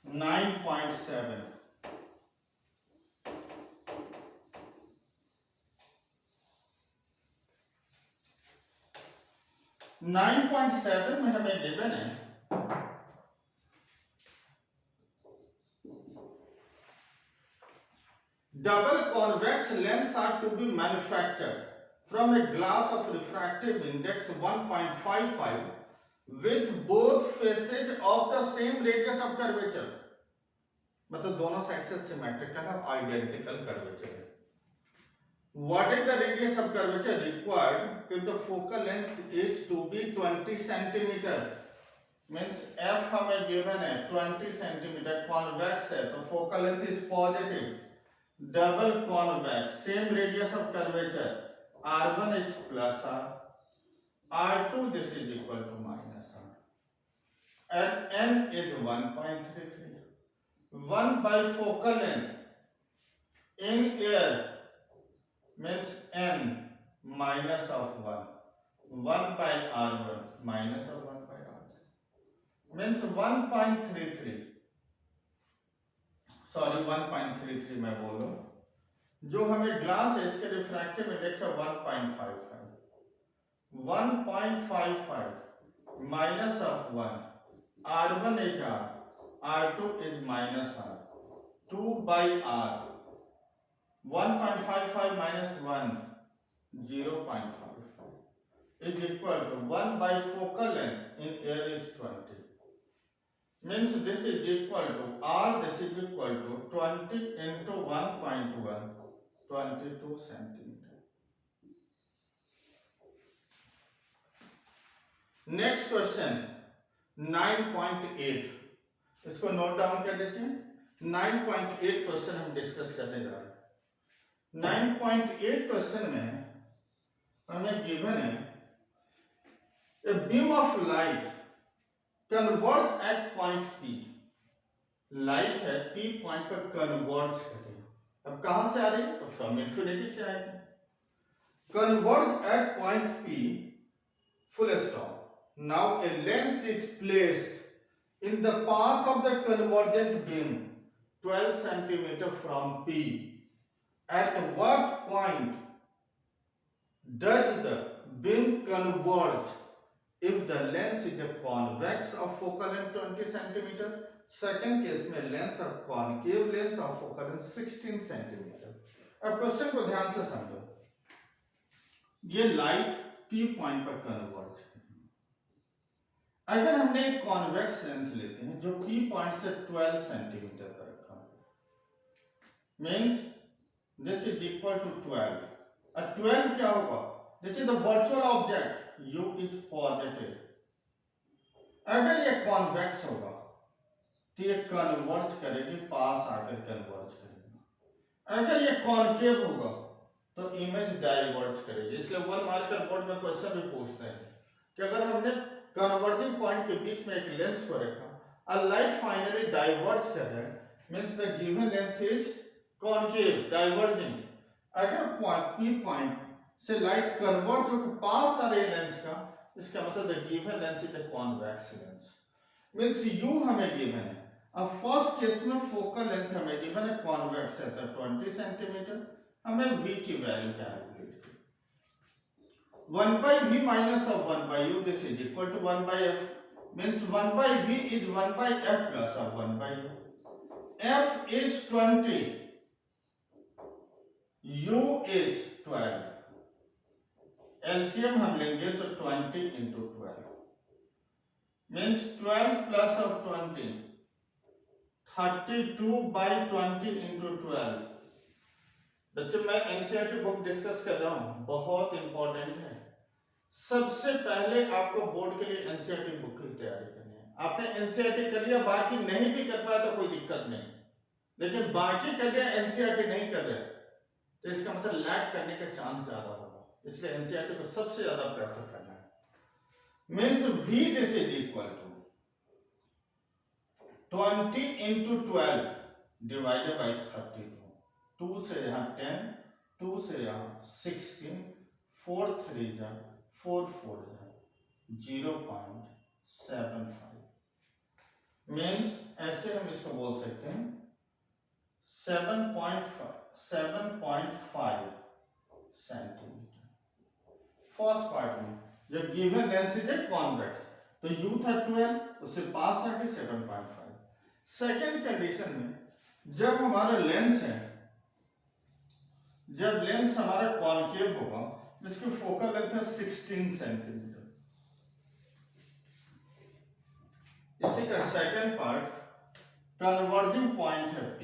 9.7 9.7 में हमें given है double convex lens are to be manufactured from a glass of refractive index 1.55 with both faces of the same radius of curvature, मतलब दोनों साइड से symmetrical है, identical curvature है। What is the radius of curvature required if the focal length is to be 20 centimeter? Means f हमें given है 20 centimeter, convex है तो focal length is positive, double convex, same radius of curvature, r1 is plus r, r2 this is equal to minus r, and n is 1.33, 1 by focal length in air means n minus of 1, 1 by r1 minus of 1 by r2 means 1.33, sorry 1.33 मैं बोल रहा हूं, जो हमें glass है इसके refractive index है 1.55, 1.55 minus of 1, r1 is r, r2 is minus r, 2 by r, 1.55 minus 1, 0.55 is equal to 1 by focal length in air is 20. Means this is equal to r, this is equal to 20 into 1.1, 22 centimeter. Next question 9.8, इसको note down कर लीजिए। 9.8 question हम discuss करने जा रहे हैं। 9.8 question में हमें गिवन है a beam of light converge at point P, light है P पॉइंट पर कन्वर्ज करेगी। अब कहां से आ रही है? तो फ्रॉम इंफिनिटी से आएगी। Converge eight point P, full stop. Now a lens is placed in the path of the convergent beam 12 centimeter from P. At what point does the beam converge if the lens is a convex of focal length 20 centimeter? Second case में lens of concave, lens of focal length 16 centimetre. अब question को ध्यान से समझो, ये light P point पर converge है। अगर हमने एक कॉन्वेक्स लेंस लेते हैं जो P पॉइंट से 12 सेंटीमीटर पर रखा है, means this is equal to 12। अब 12 क्या होगा? This is the virtual object, U is positive. अगर ये कॉन्वेक्स होगा तो ये कन्वर्ज करेगी, पास आकर कन्वर्ज करेगी। अगर ये कॉनकेव होगा तो इमेज डाइवर्ज करेगी। इसलिए 1 मार्कर बोर्ड में क्वेश्चन भी पूछते हैं कि अगर हमने कन्वर्जिंग पॉइंट के बीच में एक लेंस को रखा, अ लाइट फाइनली डाइवर्ज कर रहा है, means the given lens is concave, diverging. अगर पॉइंट P पॉइंट से लाइट कन्वर्ज होकर पास आ रही लेंस का, इसका मतलब the given lens is a convex lens. Means U हमें गिवन है। अब फर्स्ट केस में फोकल लेंथ हमें गिवन है, कॉन्वेक्स है तो 20 सेंटीमीटर। हमें V की वैल्यू कैलकुलेट की, 1 by V minus of 1 by U, this is equal to 1 by F, means 1 by V is 1 by F plus of 1 by U. F is 20, U is 12, LCM हम लेंगे तो 20 into 12 means 12 plus of 20, 32 by 20 into 12। बच्चों मैं NCERT book discuss कर रहा हूं, बहुत important है। सबसे पहले आपको बोर्ड के लिए एनसीईआरटी बुक की तैयारी करनी है। आपने एनसीईआरटी कर लिया, बाकी नहीं भी कर पाया तो कोई दिक्कत नहीं, लेकिन बाकी कर दिया एनसीईआरटी नहीं कर रहे तो इसका मतलब लैग करने का चांस ज्यादा होगा, इसलिए एनसीईआरटी को सबसे ज्यादा प्रेफर करना है। Means v this is equal to 20 into 12 divided by 32, 2 से यहाँ 10, 2 से यहाँ 16, 4 3 जा 4 4 जा 0.75। मीन्स ऐसे हम इसको बोल सकते हैं 7.5 सेंटीमीटर। फर्स्ट पार्ट में जब गिवन लेंस इज कॉन्वेक्स तो u था 12, उससे पास आके 7.5। सेकेंड कंडीशन में जब हमारा लेंस है, जब लेंस हमारा कॉन्केव होगा जिसकी फोकल लेंथ है 16 सेंटीमीटर, इसी का सेकेंड पार्ट कन्वर्जिंग पॉइंट है P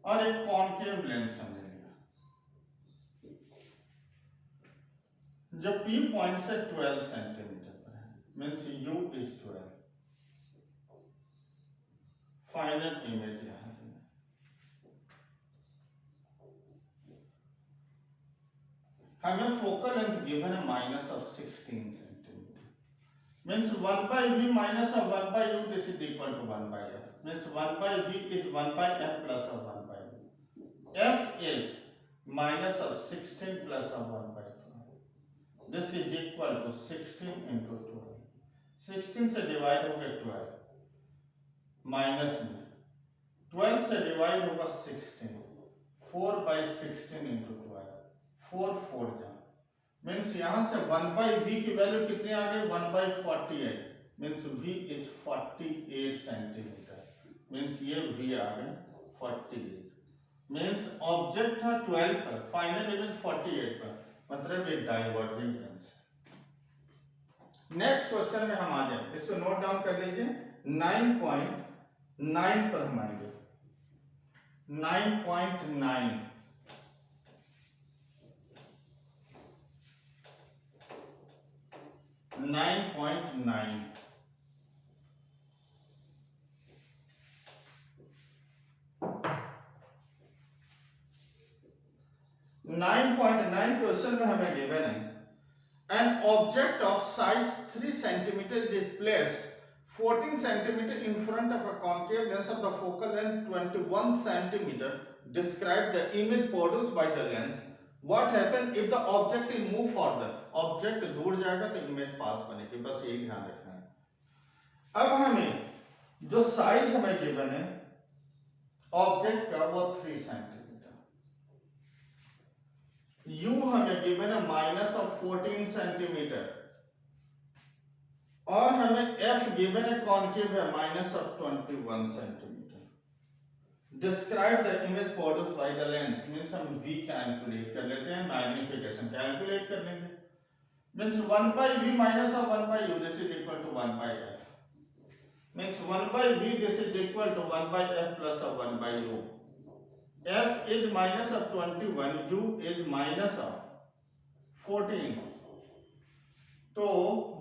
और एक कॉन्केव लेंस हमने लिया, जब P पॉइंट से 12 सेंटीमीटर पर है, means U is 12। Final image यहां हमें फोकल लेंथ गिवन है -16 centimetre, means 1/v minus 1/u this is equal to 1/f, means 1/v is 1/f plus 1/u, f is -16 plus 1/12, this is equal to 16 into 12, 16 से divide होगा 12, minus में 12 से divide होगा 16, 4/16 into 12, 4 4 जा, means यहां से 1/v की वैल्यू कितनी आ गई 1/48, means v is 48 centimetre, means ये v आ गए 48, मीन्स ऑब्जेक्ट था 12 पर, फाइनल इमेज 48 पर, मतलब ये डाइवर्जिंग लेंस है। नेक्स्ट क्वेश्चन में हम आ जाए, इसको नोट डाउन कर लीजिए। 9.9 पर हम आएंगे, 9.9 9.9 9.9 क्वेश्चन में हमें गिवन है an object of size 3 centimeter is placed 14 centimeter in front of a concave lens of the focal length 21 centimeter. Describe the image produced by the lens. What happen if the object is move further? Object दूर जाएगा तो image पास बनेगी, बस यही ध्यान रखना है। अब हमें जो साइज हमें गिवन है ऑब्जेक्ट का वो 3 सेंटीमीटर, u हमें गिवन है -14 सेंटीमीटर और हमें f गिवन है कॉन्केव है -21 centimetre. Describe the image produced by the lens, means हम v कैलकुलेट कर लेते हैं, मैग्निफिकेशन कैलकुलेट कर लेंगे, means 1/v minus 1/u this is equal to 1/f, means 1/v this is equal to 1/f plus 1/u, f is -21, u is -14, तो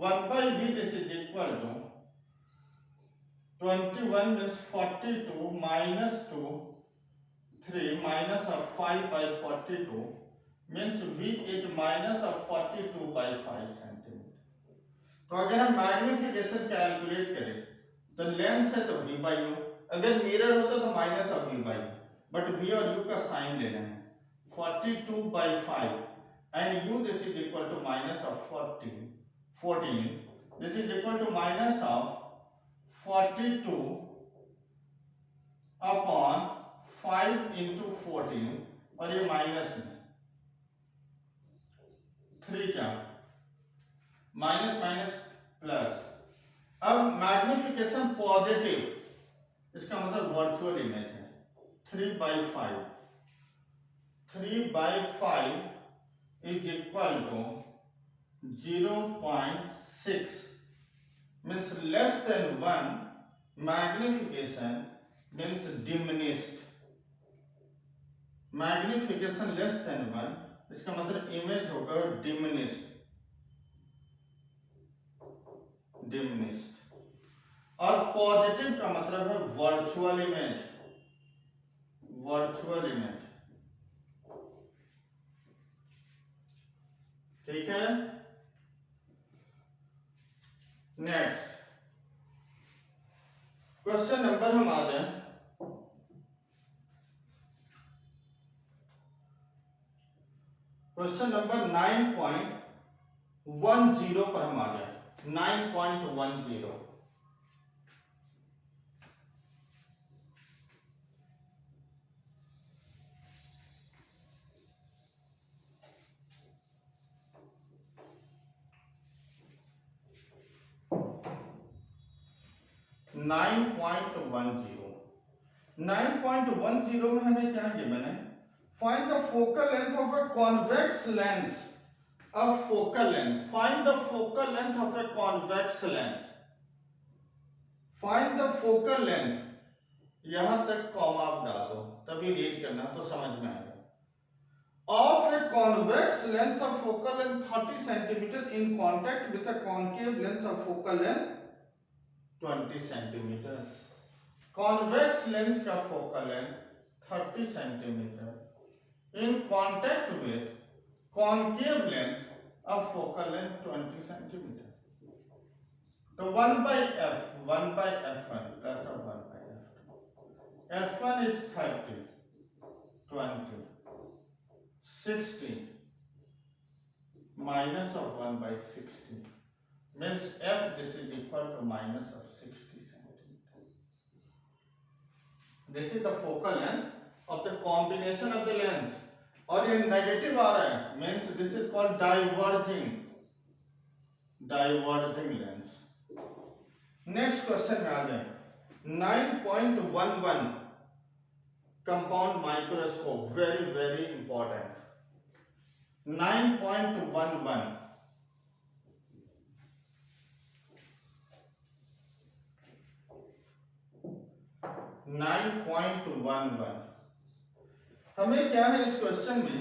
1/v this is equal to 21 is 42 minus 2 3 minus 5/42, means v is -42/5 centimetre. तो अगर हम magnification calculate करें तो lens है तो v/u, अगर mirror होता तो -v/u, बट v और u का साइन लेना है, 42/5 and u this is equal to -14, this is equal to -42/5 into 14 और ये माइनस में 3 क्या माइनस माइनस प्लस। अब मैग्निफिकेशन पॉजिटिव, इसका मतलब वर्चुअल इमेज है, 3/5 is equal to 0.6, means less than 1, magnification means diminished, magnification less than 1 इसका मतलब इमेज होगा डिमिनिश्ड। और पॉजिटिव का मतलब है वर्चुअल इमेज, वर्चुअल इमेज, ठीक है। नेक्स्ट क्वेश्चन नंबर हम आ जाए, क्वेश्चन नंबर 9.10 पर हम आ जाए। 9.10 9.10 9.10 में हमें क्या गिवन है, find the focal length of a convex lens, of focal length, find the focal length of a convex lens, find the focal length, यहां तक कॉमा आप डाल दो तभी रीड करना तो समझ में आएगा, of a convex lens of focal length 30 cm in contact with a concave lens of focal length 20 cm, convex lens का focal length 30 cm in contact with concave lens of focal length 20 cm. तो 1 by f1 plus of 1 by f2. f1 is 30, 20, 60 minus of 1 by 60 means f this is equal to minus of 60 cm. This is the focal length of the combination of the lens. और ये negative आ रहा है means this is called diverging lens. Next question में आ जाए 9.11 compound microscope, very very important. 9.11 9.11 हमें क्या है इस क्वेश्चन में,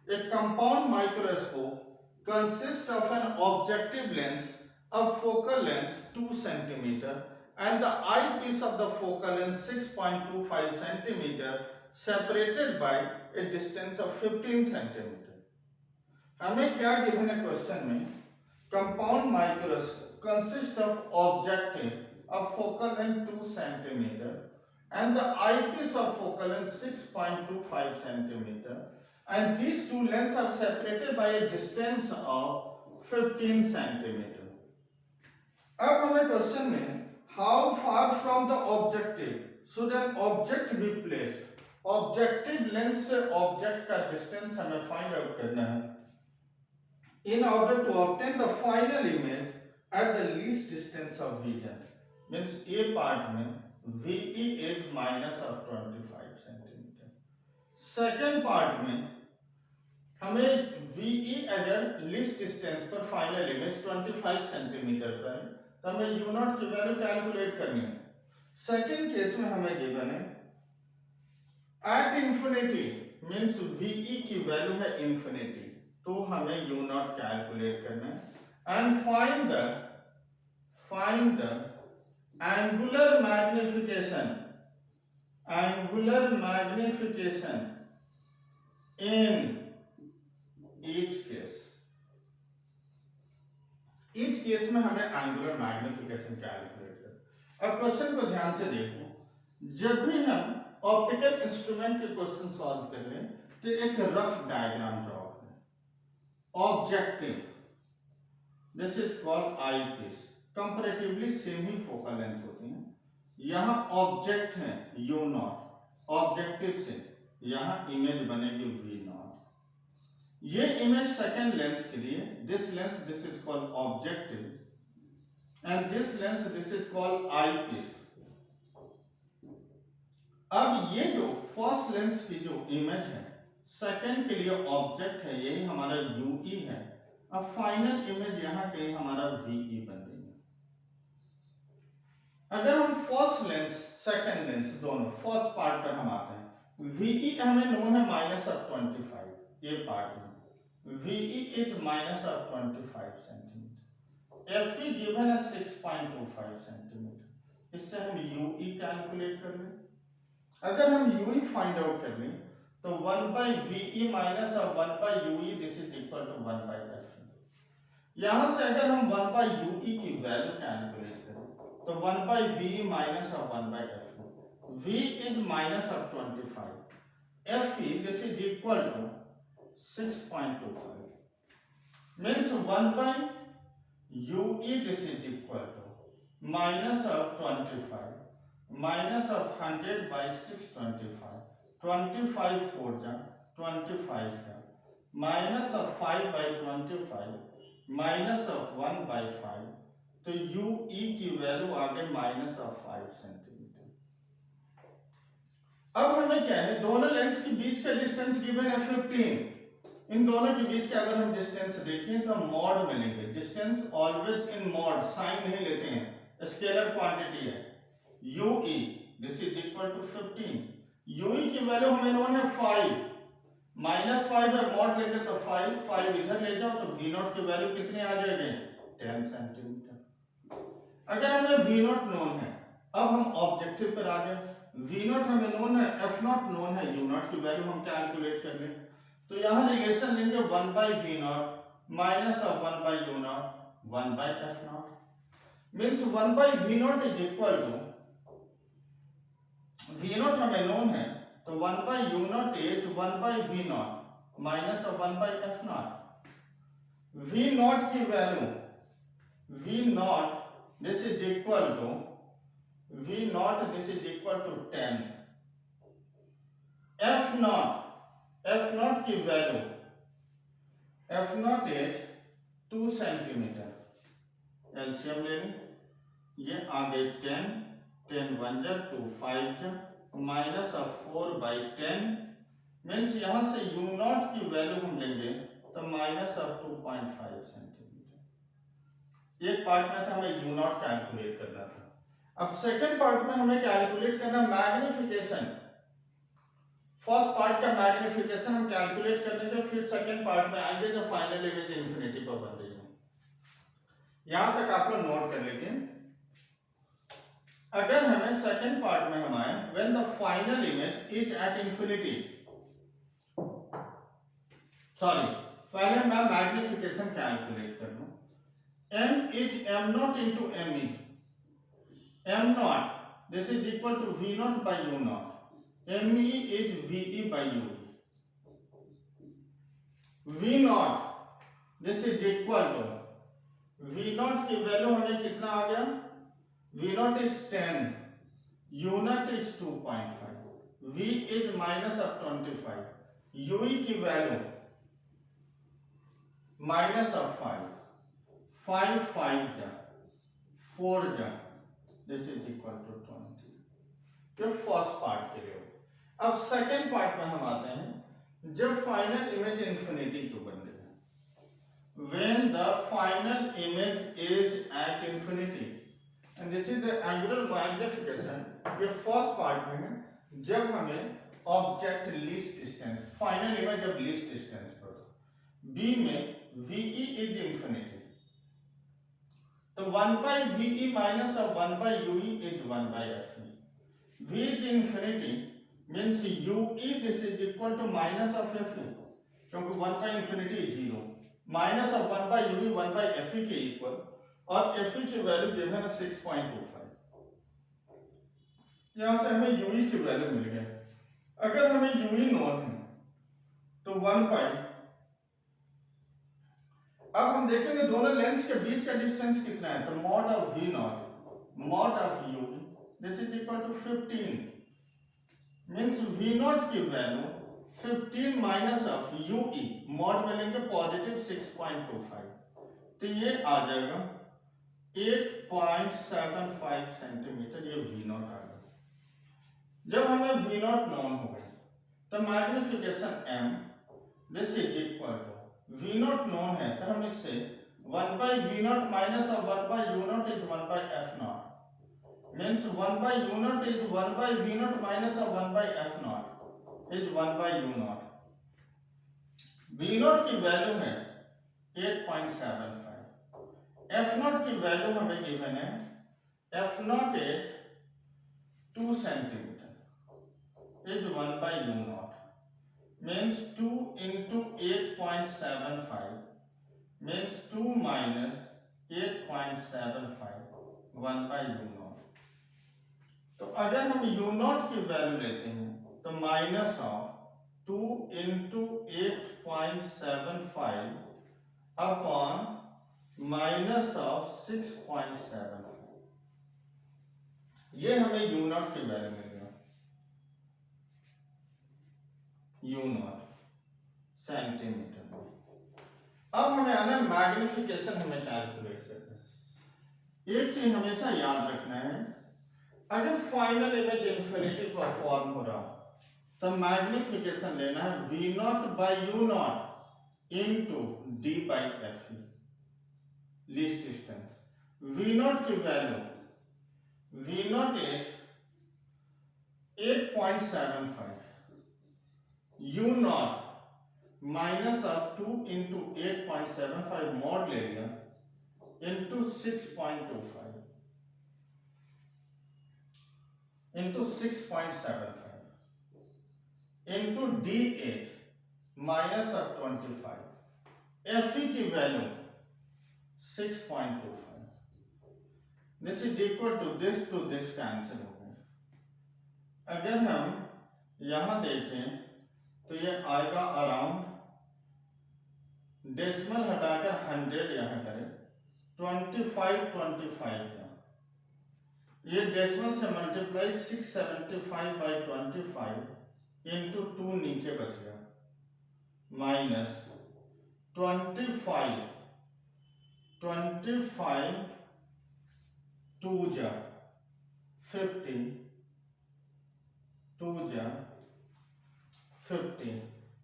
ए compound microscope consist of N objective lens of focal length 2 cm and the eyepiece of the focal length 6.25 cm separated by a distance of 15 cm. हमें क्या given है question में, compound microscope consist of objective of focal length 2 cm and the eyepiece of focal length 6.25 cm and these two lengths are separated by a distance of 15 cm. अब हमें question में how far from the objective should an object be placed, objective lens से object का distance हमें find out करना है in order to obtain the final image at the least distance of vision. means a part में VE is minus of 25 cm. Second part में हमें VE अगर least distance पर फाइनल इमेज 25 सेंटीमीटर पर तो हमें U0 की वैल्यू कैलकुलेट करनी है। सेकेंड केस में हमें गिवन है एट इंफिनिटी मींस VE की वैल्यू है इंफिनिटी, तो हमें U0 कैलकुलेट करना है and find the angular magnification in each case में हमें एंगुलर मैग्निफिकेशन कैलकुलेट कर। अब क्वेश्चन को ध्यान से देखो, जब भी हम ऑप्टिकल इंस्ट्रूमेंट के क्वेश्चन सॉल्व कर लें तो एक रफ डायग्राम ड्रॉ करें। Objective this is called eyepiece, comparatively same ही फोकल लेंथ होती है। यहां ऑब्जेक्ट है U0, ऑब्जेक्टिव से यहां इमेज बनेगी V0। ये इमेज सेकेंड लेंस के लिए this lens this is called objective and this lens this is called eyepiece. अब ये जो फर्स्ट लेंस की जो इमेज है सेकेंड के लिए ऑब्जेक्ट है, यही हमारा UE है। अब फाइनल इमेज यहां कहीं हमारा VE बन रही है। अगर हम फर्स्ट लेंस सेकेंड लेंस दोनों फर्स्ट पार्ट पर हम आते हैं, VE हमें नोन है माइनस ऑफ 25, ये पार्ट में VE is minus of 25 centimetre, FE given है 6.25 सेंटीमीटर। इससे हम यूई कैलकुलेट कर लें। अगर हम यूई फाइंड आउट कर लें तो 1/VE minus 1/UE this is equal to 1/F। यहां से अगर हम 1/UE की वैल्यू कैलकुलेट करें तो 1/VE minus 1/F, V is minus of 25, FE this is equal to 6.25, means 1/UE this is equal to minus of 25 minus of 100 by 625, 25 4 जा 25 का minus of 5 by 25 minus of 1/5, तो UE की value आ गई minus of 5 centimetre. अब हमें क्या है, दोनों लेंस के बीच का डिस्टेंस गिवन है 15। इन दोनों के बीच का अगर हम डिस्टेंस देखें तो मॉड में लेंगे, distance always in mod, sine नहीं लेते हैं, स्केलर क्वांटिटी है। UE this is equal to 15, UE की वैल्यू हमें नोन है 5, -5 है, मॉड लेंगे तो 5 इधर ले जाओ तो V0 की वैल्यू कितनी आ जाएगी 10 सेंटीमीटर। अगर हमें V0 नोन है, अब हम ऑब्जेक्टिव पर आ जाए। V0 हमें नोन है, F0 नोन है, U0 की वैल्यू हम कैलकुलेट कर लें तो यहां रिलेशन लेंगे 1/V0 minus of 1/U0 1/F0, means 1/V0 is equal to, V0 हमें नोन है तो 1/U0 is 1/V0 minus of 1/F0। V0 की value V0 this is equal to V0 this is equal to 10, F0 की value F0 is 2 centimetre, LCM ले लें, ये आ गई 10 1 जा 2 5 जा माइनस ऑफ 4/10, मीन्स यहां से U0 की वैल्यू हम लेंगे तो माइनस ऑफ 2.5 सेंटीमीटर। एक पार्ट में था हमें U0 कैलकुलेट करना था, अब सेकंड पार्ट में हमें कैलकुलेट करना मैग्निफिकेशन। फर्स्ट पार्ट का मैग्निफिकेशन हम कैलकुलेट कर लेंगे, फिर सेकंड पार्ट में आएंगे जो फाइनल इमेज इंफिनिटी पर बन रही है। यहां तक आप लोग नोट कर लीजिए। अगर हमें सेकंड पार्ट में हम आए, when the final image is at infinity, sorry पहले मैं मैग्निफिकेशन कैलकुलेट कर लूं। M is M0 into ME, M0 this is equal to V0 by U0, ME is VE by UE, V0 this is equal to, V0 की value हमें कितना आ गया, V0 is 10, U0 is 2.5, V is minus of 25, UE की value minus of 5 जा 4 जा this is equal to 20। ये first part के लिए। अब सेकंड पार्ट में हम आते हैं, जब फाइनल इमेज इंफिनिटी क्यों बन रही है, when the final image is at infinity and this is the angular magnification. ये फर्स्ट पार्ट में है, जब हमें object least distance, final image जब लीस्ट डिस्टेंस पर, बी में VE इज इंफिनिटी, तो 1/VE minus of 1/UE is 1/FE। V is infinity means UE this is equal to minus of FE, क्योंकि 1/इंफिनिटी is 0, minus of 1/UE 1/FE के equal, और FE की value given है 6.25। यहां से हमें UE की वैल्यू मिल गई। अगर हमें UE नोन है तो 1/, अब हम देखेंगे दोनों लेंस के बीच का डिस्टेंस कितना है, तो mod of V0 mod of UE this is equal to 15, means V0 की value 15 minus of UE, mod में लेंगे पॉजिटिव 6.25, तो ये आ जाएगा 8.75 सेंटीमीटर, ये V0 आ गया। जब हमें V0 नोन हो गई तो magnification M this is equal to, V0 known है तो हम इससे 1/V0 minus of 1/U0 is 1/F0, means 1/U0 is 1/V0 minus of 1/F0 is 1/U0। V0 की वैल्यू है 8.75, F0 की वैल्यू हमें गिवन है, F0 is 2 centimeter is 1 by u naught, means 2 into 8.75 means 2 minus 8.75 1 by u naught। तो अगर हम u naught की value लेते हैं तो minus of 2 into 8.75 upon minus of 6.75, ये हमें u naught की वैल्यू मिलेगा। u naught centimetre. अब हमें आना है मैग्निफिकेशन, हमें कैलकुलेट करना है। एक चीज हमेशा याद रखना है, अगर फाइनल इमेज इंफिनिटी पर फॉर्म हो रहा तो मैग्निफिकेशन लेना है v not by u not into D by F E, least distance. v not की value v not is 8.75, u not minus of 2 into 8.75 mod ले लिया into 6.25 into 6.75 into D H minus of 25, F E की value 6.25, this is equal to this cancel हो गया। अगर हम यहां देखें तो ये आएगा अराउंड, डेसिमल हटाकर 100 यहां करें 25 का, ये डेसिमल से मल्टीप्लाई 675 बाई 25 इंटू 2 नीचे बच गया, माइनस 25 2 जा 50 2 जा 50,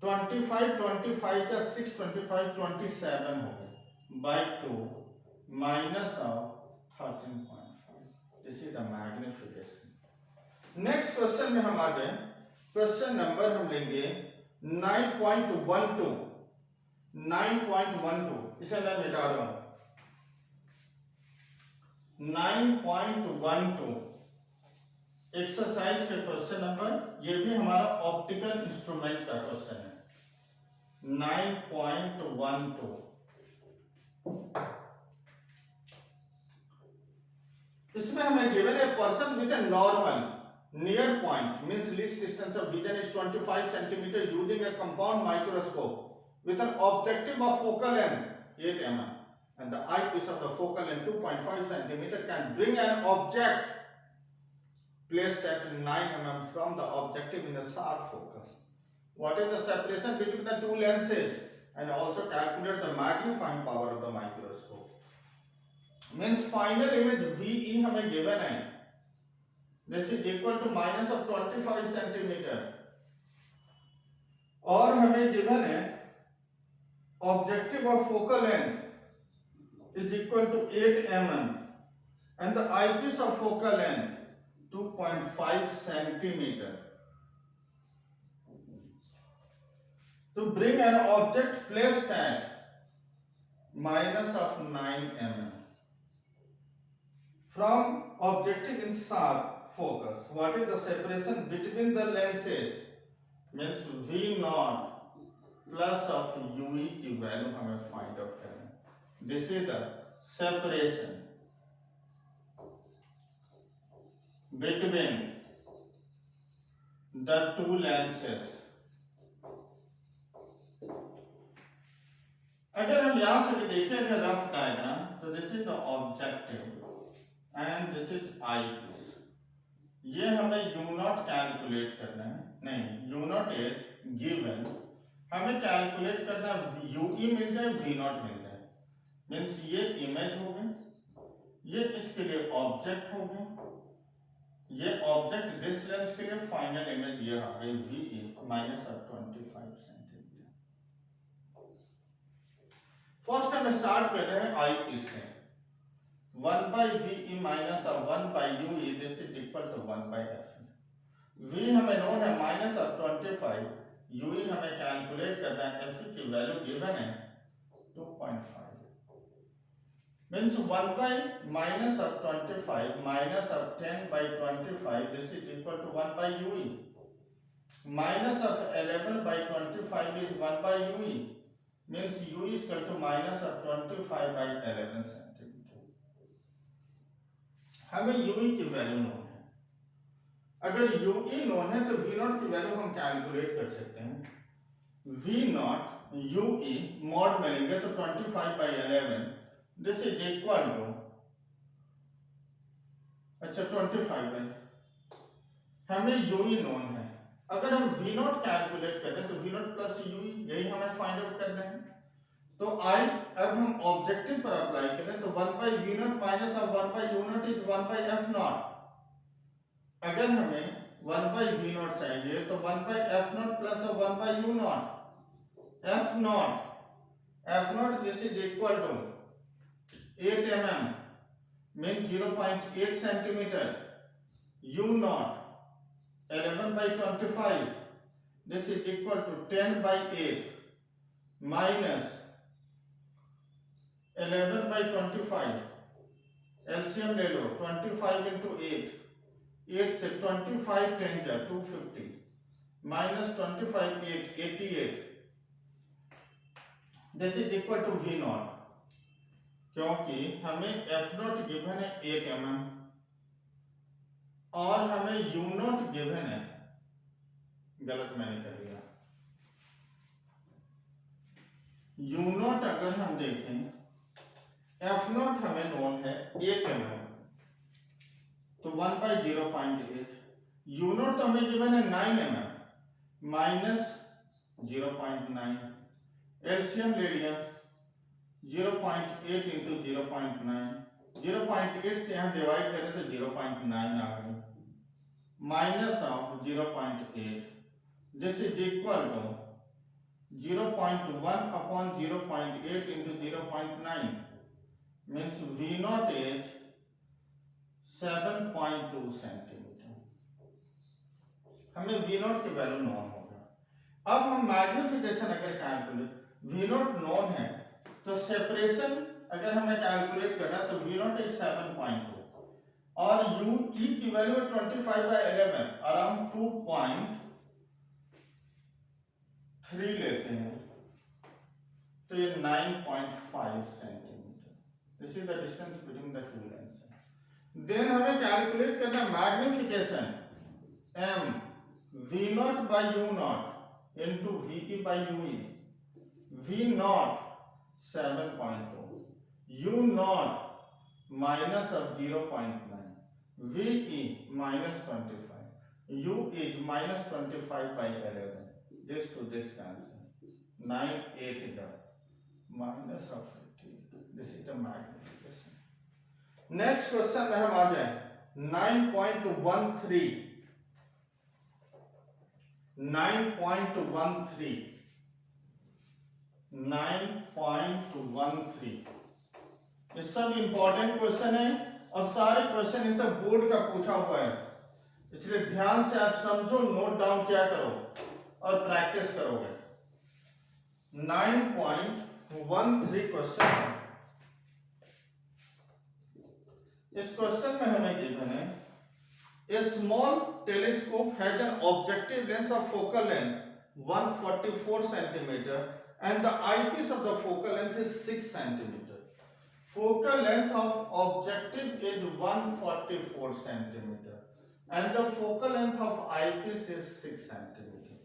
25 का 6 25 27 हो गए by 2 minus of 13.5, this is the magnification. Next question में हम आ जाए, क्वेश्चन नंबर हम लेंगे 9.12, 9.12, इसे मैं मिटा रहा हूं। 9.12 एक्सरसाइज के क्वेश्चन नंबर, ये भी हमारा ऑप्टिकल इंस्ट्रूमेंट का क्वेश्चन है। 9.12 इसमें हमें गिवन है person with a normal near point means least distance of vision is 25 centimetre using A compound microscope with N objective of focal length 8 mm and the eyepiece of the focal length 2.5 centimeter can bring an object placed at 9 mm from the objective in a sharp focus. What is the separation between the two lenses? And also calculate the magnifying power of the microscope. Means final image VE हमें given है, this is equal to minus of 25 centimeter, और हमें given है objective of focal length is equal to 8 mm and the eyepiece of focal length 2.5 centimeter. To bring an object placed at minus of 9 mm from objective in sharp focus, what is the separation between the lenses? Means V naught plus of UE की value हमें find out करना है। This is the separation between the two lenses। अगर हम यहां से भी देखें अगर रफ डायग्राम, तो this is the objective and this is eyepiece. ये हमें यू नॉट कैलकुलेट करना है, नहीं यू नॉट इज गिवन, हमें कैलकुलेट करना है यूई मिल जाए वी नॉट मिल जाए, मीन्स ये इमेज हो गई, ये इसके लिए ऑब्जेक्ट हो गया, ये ऑब्जेक्ट दिस लेंस के लिए फाइनल इमेज ये आ गई V minus of 25 centimetre. First हम स्टार्ट कर रहे हैं आई पीस से, 1 by VE minus of 1 by UE, this is equal to 1 by FE। V हमें नोन है माइनस ऑफ 25, UE हमें कैलकुलेट करना है, FE की वैल्यू गिवन है 2.5। means 1 by minus of 25 minus of 10 by 25, this is equal to 1 by UE. Minus of 11 by 25 is 1 by UE, means UE is equal to minus of 25 by 11 centimetre. हमें UE की value known है. अगर UE known है तो V not की value हम calculate कर सकते हैं. V नॉट UE मॉड में लेंगे तो 25 by 11, this is equal to, अच्छा 25 by, हमें UE नोन है. अगर हम V नॉट कैलकुलेट करें तो V नॉट प्लस UE, यही हमें फाइंड आउट करना है. तो I अब हम ऑब्जेक्टिव पर अप्लाई करें तो 1 by V not minus of 1 by U naught is 1 by F not. अगर हमें 1 by V नॉट चाहिए तो 1 by F naught plus 1 by U naught. F naught this is equal to 8 mm mean 0.8 centimeter. U naught 11 by 25, this is equal to 10 by 8 minus 11 by 25, LCM ले लो, 25 into 8, 8 से 25 10 जा 250 minus 25 8 88, this is equal to V naught. क्योंकि हमें F not given है 8 mm और हमें U not given है, गलत मैंने कर लिया. U नॉट अगर हम देखें, F नॉट हमें नोन है 8 mm, तो 1 by 0.8. U नॉट तो हमें गिवन है 9 mm माइनस 0.9, एलसीएम ले लिया 0.8 इंटू 0.9, 0.8 से यहाँ डिवाइड करें तो 0.9 आ गई, minus of 0.8, this is equal to 0.1 upon 0.8 into 0.9, means V not is 7.2 centimetre. हमें V नॉट की वैल्यू नोन होगा. अब हम मैग्निफिकेशन अगर कैलकुलेट, V नॉट नोन है तो सेपरेशन अगर हमें कैलकुलेट करना तो V नॉट इज 7.2 और UE की वैल्यू है 25 by 11, अराउंड 2.3 लेते हैं तो ये 9.5 centimetre. This is the distance between the two lens. Then हमें कैलकुलेट करना magnification M V naught by U naught into VE by UE. V naught 7.2, U naught minus of 0.9, VE minus 25, U is minus 25 by 11, this to this cancel, 9 8 the minus of 58, this is the magnification. Next question में हम आ जाए 9.13, 9.13, 9.13. ये सब important question है और सारे question इस board का पूछा हुआ है, इसलिए ध्यान से आप समझो, नोट डाउन क्या करो और प्रैक्टिस करोगे. 9.13 क्वेश्चन है. इस क्वेश्चन में हमें गिवन है a small telescope has an objective lens of focal length 144 centimetre and the eyepiece of the focal length is 6 centimeter. Focal length of objective is 144 centimeter and the focal length of eyepiece is 6 centimeter.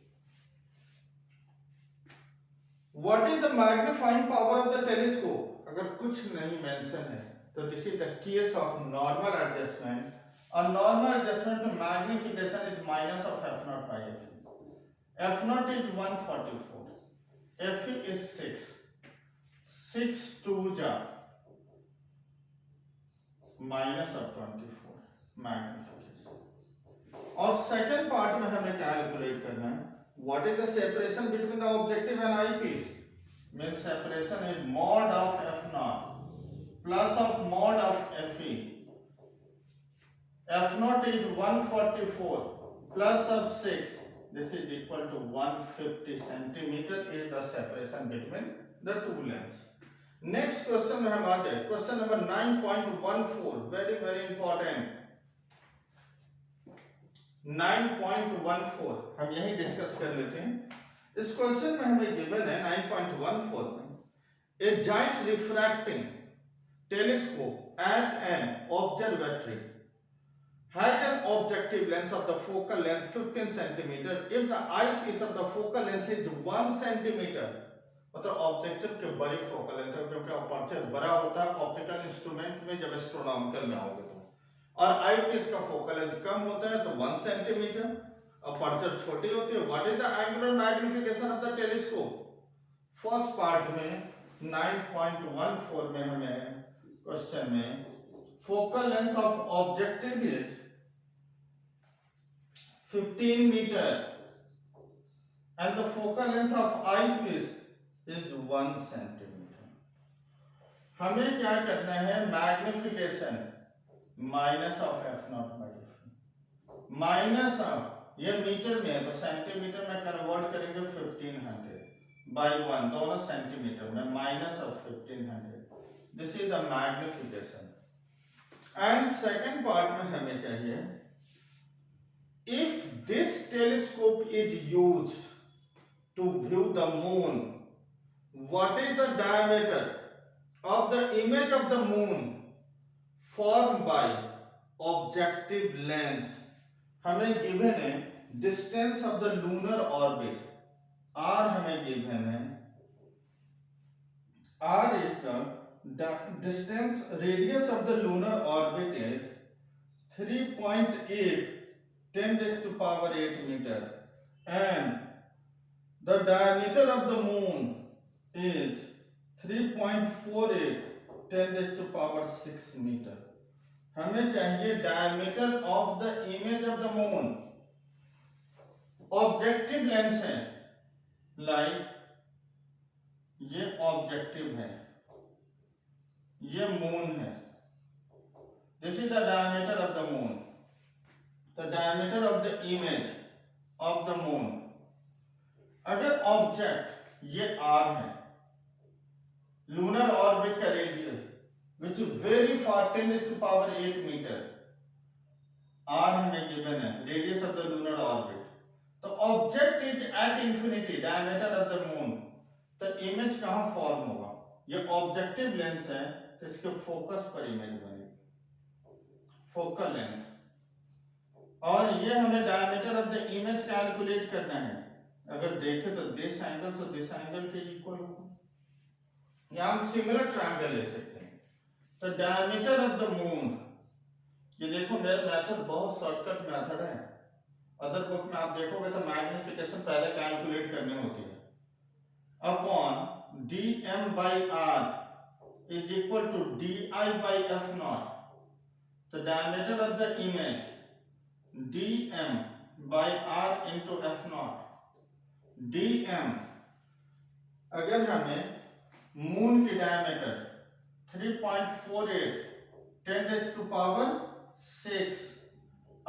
What is the magnifying power of the telescope? अगर कुछ नहीं mention है तो this is the case of normal adjustment. A normal adjustment to magnification is minus of F naught by F. F naught is 144. F is 6, 6 2 जा minus of 24 magnification. और second part में हमें calculate करना है what is the separation between the objective and eyepiece. Means separation is mod of F naught plus of mod of Fe. F naught is 144 plus of 6. This is equal to 150 centimeter is the separation between the two lengths. Next question में हम आ जाए, question number 9.14, very very important. 9.14 हम यही discuss कर लेते हैं। इस question में हमें गिवन है 9.14 में, a giant refracting telescope at an observatory has an objective length of the focal length 15 centimeter if the eyepiece of the focal length is 1 centimeter। मतलब ऑब्जेक्टिव के बड़ी फोकल लेंथ है, क्योंकि अपर्चर बड़ा होता है ऑप्टिकल इंस्ट्रूमेंट में जब एस्ट्रोनॉमिकल में आओगे तो, और आईपीस का फोकल लेंथ कम होता है तो 1 सेंटीमीटर, अपर्चर छोटी होती है। What is the angular magnification of the telescope? First part में 9.14 में हमें क्वेश्चन में focal length of objective is 15 meter and the focal length of eyepiece is 1 centimeter। हमें क्या करना है? Magnification minus of F not by F, minus of, ये metre में है तो सेंटीमीटर में कन्वर्ट करेंगे 1500 बाई 1, दोनों सेंटीमीटर में, minus of 1500, this is the magnification. And second part में हमें चाहिए, if this telescope is used to view the moon, what is the diameter of the image of the moon formed by objective lens? हमें given है distance of the lunar orbit, r हमें given है, r is the distance, radius of the lunar orbit is 3.8 10 raised to power 8 meter and the diameter of the moon is 3.48 10 raised to power 6 meter। हमें चाहिए diameter of the image of the moon, objective lens है, like ये objective है, ये moon है, this is the diameter of the moon, the diameter of the image of the moon। अगर object ये r है, लूनर ऑर्बिट का radius which is very far 10 raised to power 8 metre, r हमें given है, radius of the lunar orbit, तो object is at infinity, diameter of the moon, तो image कहां form होगा? ये ऑब्जेक्टिव लेंस है तो इसके फोकस पर इमेज बनेगी, फोकल लेंथ, और ये हमें diameter of the image calculate करना है। अगर देखें तो दिस एंगल तो दिस एंगल के इक्वल होगा, या हम सिमिलर ट्रायंगल ले सकते हैं। तो डायमीटर ऑफ द मून, ये देखो मेरा मेथड बहुत शॉर्टकट मेथड है, अदर बुक में आप देखोगे तो मैग्निफिकेशन पहले कैलकुलेट करनी होती है, upon D M by R is equal to D I by F naught. तो diameter of the image dm by r into f naught, dm अगर हमें मून की diameter 3.48 10 raised to power 6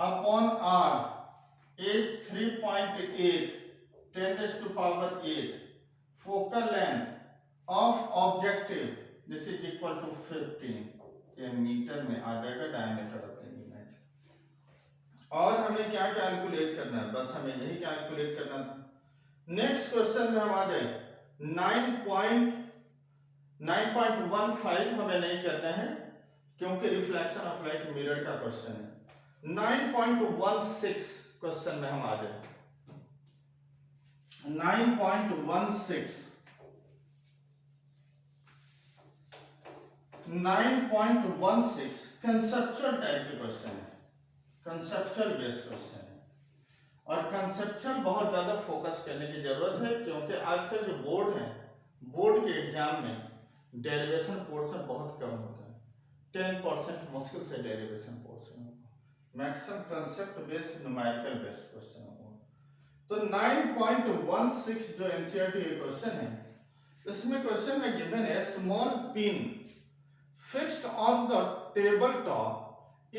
upon r is 3.8 10 raised to power 8, focal length of objective this is equal to 15, ये metre में आ जाएगा diameter of the image. और हमें क्या calculate करना है? बस हमें यही कैलकुलेट करना था। नेक्स्ट क्वेश्चन में हम आ जाए 9.15 हमें नहीं करना है क्योंकि रिफ्लेक्शन ऑफ लाइट मिरर का क्वेश्चन है। 9.16 क्वेश्चन में हम आ जाए 9.16 कंसेप्चुअल टाइप के क्वेश्चन है, कंसेप्चुअल बेस्ड क्वेश्चन है, और कंसेप्चुअल बहुत ज्यादा फोकस करने की जरूरत है क्योंकि आजकल जो बोर्ड है, बोर्ड के एग्जाम में डेरिवेशन पोर्शन बहुत कम होता है, 10% मुश्किल से डेरिवेशन पोर्शन होगा, maximum concept based numerical based question होगा। तो 9.16 जो एनसीईआरटी क्वेश्चन है, इसमें क्वेश्चन में गिवन है small pin fixed on the table top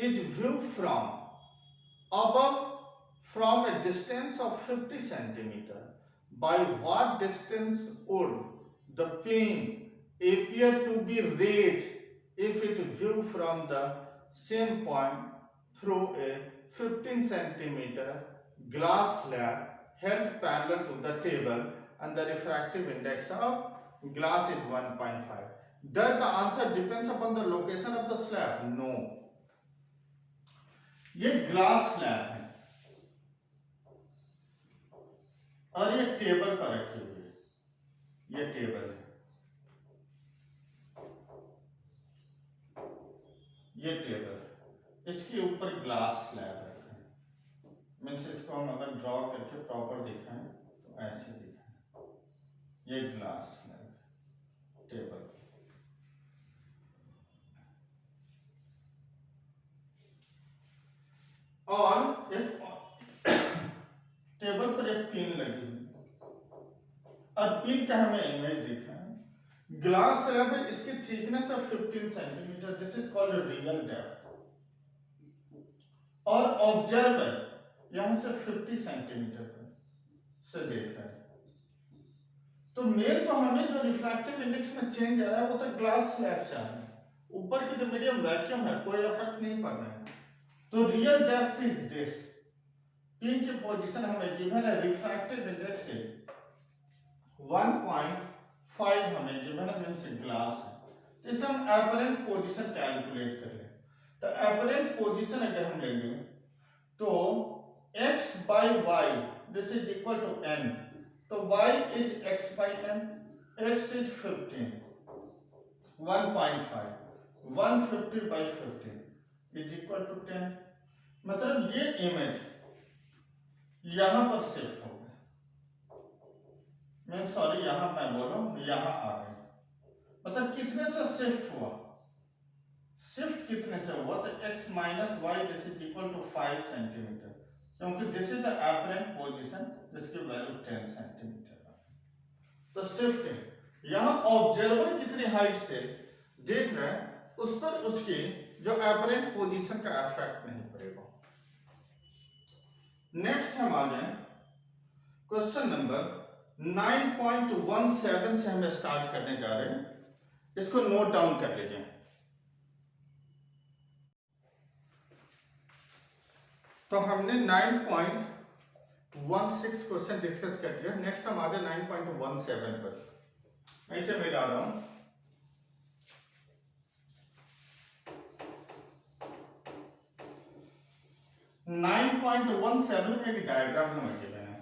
is view from above from a distance of 50 centimeter, by what distance would the pin appear to be raised if it view from the same point through a 15 centimeter glass slab held parallel to the table and the refractive index of glass is 1.5. Does the answer depends upon the location of the slab? No. ये glass slab है और ये table पर रखी हुई है, ये table है, ये टेबल है, इसके ऊपर ग्लास स्लैब रखा है। मीन्स इसको हम अगर ड्रॉ करके प्रॉपर दिखाएं तो ऐसे दिखाएं, ये ग्लास स्लैब टेबल। और एक टेबल पर एक पिन लगी हुई और पिन का हमें इमेज दिखा है। ग्लास स्लैब है, इसकी थिकनेस है 15 centimetre, this is called real depth. और ऑब्जर्वर यहां से 50 सेंटीमीटर पर से देख रहा है। तो मेन तो हमें जो रिफ्रैक्टिव इंडेक्स में चेंज आ रहा है वो तो ग्लास स्लैब से आ रहा है, ऊपर की जो मीडियम वैक्यूम है कोई इफेक्ट नहीं पड़ रहा है। तो real depth is this, pin की पोजीशन हमें गिवन है, रिफ्रैक्टिव इंडेक्स है 1.5 हमें गिवन है, मींस ग्लास है। इसे हम एपरेंट पोजीशन कैलकुलेट कर लें। तो एपरेंट पोजीशन अगर हम लेंगे तो x by y this is equal to n, तो y is x by n, x is 15, 1.5, 150 by 15 is equal to 10। मतलब ये इमेज यहां पर शिफ्ट हो गए, मैं सॉरी यहां मैं बोलूं यहां आ गए। मतलब कितने से शिफ्ट हुआ, शिफ्ट कितने से हुआ, तो x minus Y this is equal to 5 centimetre, क्योंकि this is the apparent position जिसकी वैल्यू 10 सेंटीमीटर। तो शिफ्ट है, यहां ऑब्जर्वर कितनी हाइट से देख रहा है उस पर उसकी जो एपरेंट पोजीशन का इफेक्ट नहीं पड़ेगा। नेक्स्ट हम आ जाए क्वेश्चन नंबर 9.17 से हम स्टार्ट करने जा रहे हैं, इसको नोट डाउन कर लीजिए। तो हमने 9.16 क्वेश्चन डिस्कस कर दिया। नेक्स्ट हम आ जाए 9.17 पर, ऐसे मैं डाल रहा हूं। नाइन 9.17 में एक डायग्राम हमें गिवन है।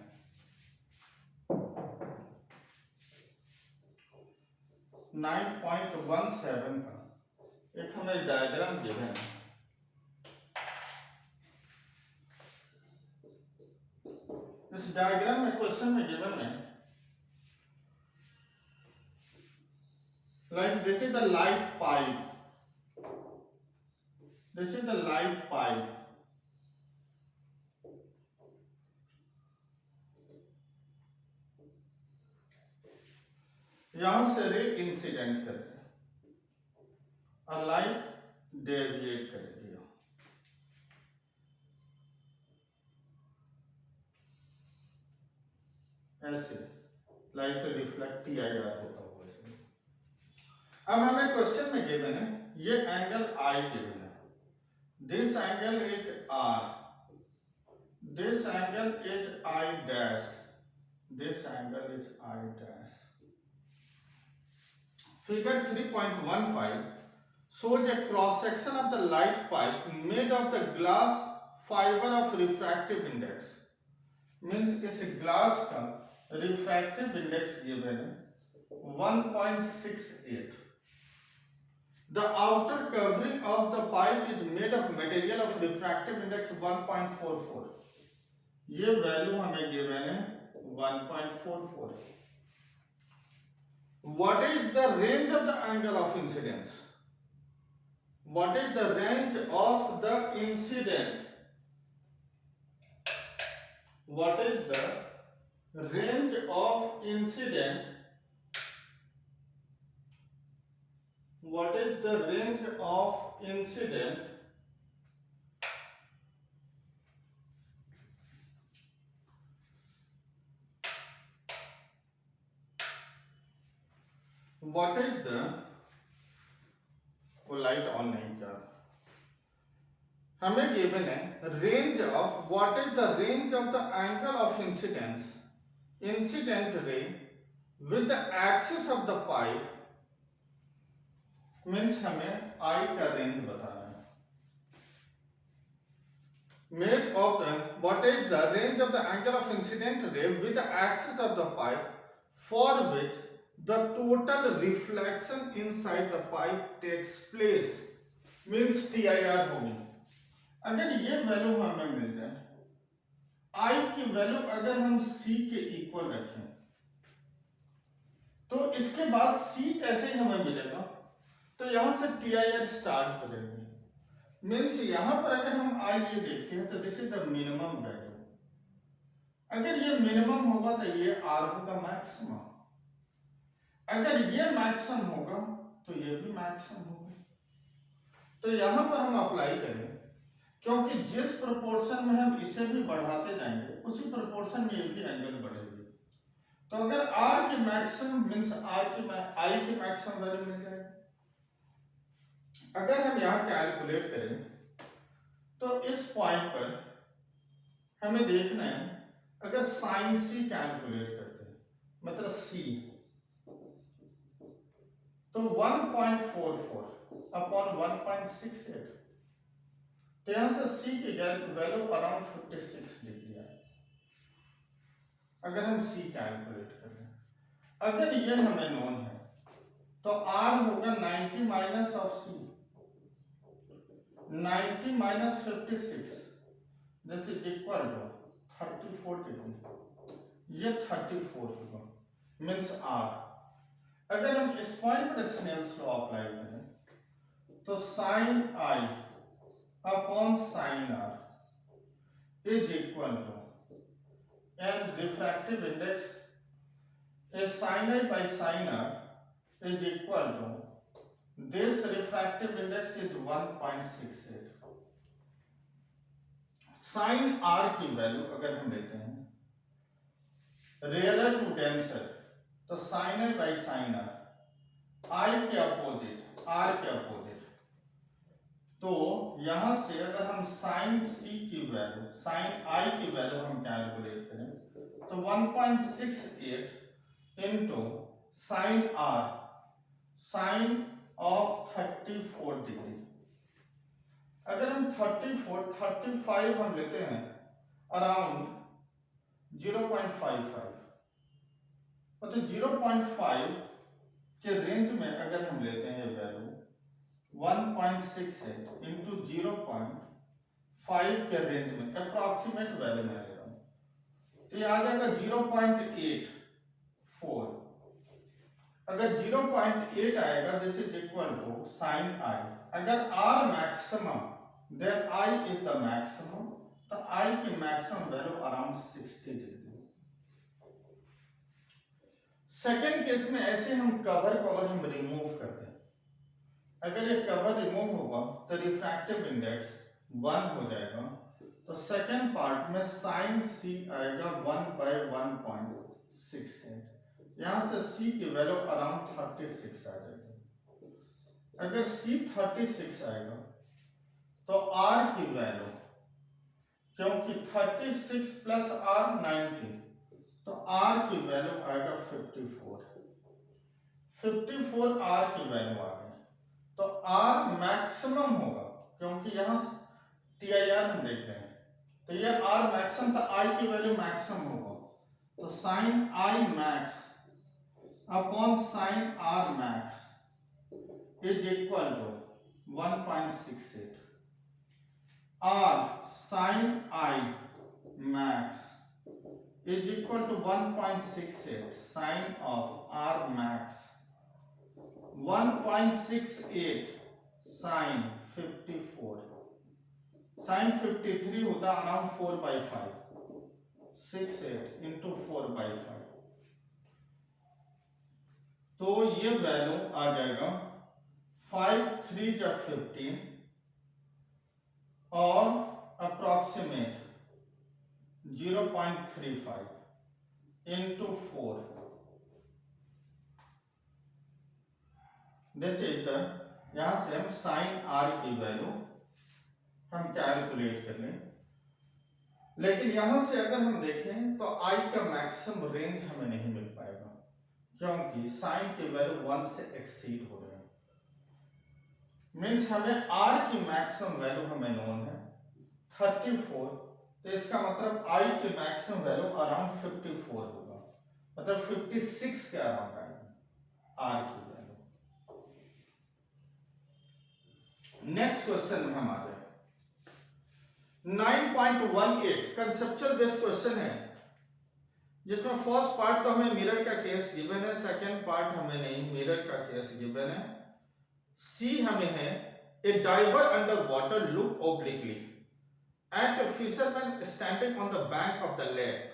9.17 का एक हमें डायग्राम गिवन है। इस डायग्राम में क्वेश्चन में गिवन है like this is the light pipe, this is the light pipe, यहां से रे इंसिडेंट करके और लाइट डेविएट करेगी, ऐसे लाइट रिफ्लेक्ट किया जा होता हुआ। अब हमें क्वेश्चन में गिवन है ये एंगल आई गिवन है, this angle is R, this angle is I dash, this angle is I dash. Figure 3.15 shows a cross section of the light pipe made of the glass fiber of refractive index, means इस glass का refractive index given है 1.68. The outer covering of the pipe is made of material of refractive index 1.44. ये value हमें given है 1.44. What is the range of the angle of incidence? What is the range of the incident? What is the range of incident? What is the range of incident what is the, वो light on नहीं किया था, हमें given है range of, what is the range of the angle of incident ray with the axis of the pipe, means हमें आई का range बताना है। Made of the, what is the range of the angle of incident ray with the axis of the pipe for which the total reflection inside the pipe takes place, means TIR होगी। अगर ये value हमें मिल जाए, I की value अगर हम C के equal रखें, तो इसके बाद C जैसे ही हमें मिलेगा तो यहां से TIR स्टार्ट हो जाएगी। मीन्स यहां पर अगर हम आई ये देखते हैं तो this is the minimum value, अगर ये मिनिमम होगा तो ये आर होगा मैक्सिमम, अगर ये मैक्सिमम होगा तो ये भी मैक्सिमम होगा। तो यहां पर हम अप्लाई करें, क्योंकि जिस प्रोपोर्शन में हम इसे भी बढ़ाते जाएंगे उसी प्रोपोर्शन में ये भी एंगल बढ़ेगी। तो अगर आर की मैक्सिमम मीन्स आई की मैक्सिमम वैल्यू मिल जाएगी। अगर हम यहां कैलकुलेट करें तो इस पॉइंट पर हमें देखना है, अगर साइन सी कैलकुलेट करते हैं मतलब सी, तो 1.44 अपॉन 1.68, तो यहां से सी की वैल्यू अराउंड 56 डिग्री आए अगर हम सी कैलकुलेट करें। अगर ये हमें नोन है तो आर होगा 90 minus of C, 90 minus 56, this is equal to 34 degree, ये 34 होगा मीन्स R। अगर हम इस पॉइंट पर स्नेल्स लॉ अप्लाई करें तो sine I upon sine R is equal to, and refractive index is sine I by sine R is equal to, this refractive index is 1.68। Sine R की value अगर हम लेते हैं rare to denser, तो sine I by sine R, I के opposite R के opposite, तो यहां से अगर हम साइन C की वैल्यू, साइन I की वैल्यू हम कैलकुलेट करें तो 1.68 into sine R, sine of 34 degree, अगर हम 35 हम लेते हैं अराउंड 0.55, तो 0.5 के रेंज में अगर हम लेते हैं वैल्यू 1.68 इंटू 0.5 के रेंज में अप्रॉक्सीमेट वैल्यू में ले रहा हूं, तो ये आ जाएगा 0.84। अगर 0.8 आएगा this is equal to sine I, अगर R maximum then I is the maximum, तो I की maximum value around 60 degree. Second case में ऐसे हम कवर को अगर हम रिमूव करते हैं, अगर ये कवर रिमूव होगा तो रिफ्रैक्टिव इंडेक्स 1 हो जाएगा, तो सेकेंड पार्ट में साइन C आएगा 1/1.68, यहां से C की वैल्यू अराउंड 36 आ जाएगी। अगर C 36 आएगा तो R की वैल्यू, क्योंकि 36 प्लस R 90, तो R की वैल्यू आएगा 54 R की वैल्यू आ गई, तो R मैक्सिमम होगा, क्योंकि यहां TIR हम देख रहे हैं, तो ये R मैक्सिमम, तो I की वैल्यू मैक्सिमम होगा, तो sine I max upon sine R max is equal to 1.68, R sine I max is equal to 1.68 sine of R max, 1.68 sine 54, sine 53 होता अराउंड 4/5, 68 इंटू 4/5, तो ये वैल्यू आ जाएगा 5 3 जा 15 और approximate 0.35 into 4, this is the, यहां से हम साइन आर की वैल्यू हम कैलकुलेट कर लें। लेकिन यहां से अगर हम देखें तो आई का मैक्सिमम रेंज हमें नहीं मिल पाएगा, क्योंकि साइन की वैल्यू 1 से एक्सीड हो रहे हैं। मीन्स हमें आर की मैक्सिमम वैल्यू हमें नोन है 34, तो इसका मतलब आई की मैक्सिमम वैल्यू अराउंड 54 होगा, मतलब 56 के अराउंड आएगी आर की वैल्यू। नेक्स्ट क्वेश्चन में हम आ जाए 9.18 कंसेप्चुअल बेस्ड क्वेश्चन है, जिसमें फर्स्ट पार्ट तो हमें मिरर का केस गिवन है, सेकंड पार्ट हमें नहीं, मिरर का केस गिवन है। सी हमें है a diver under water look obliquely at a fisherman standing on the bank of the lake.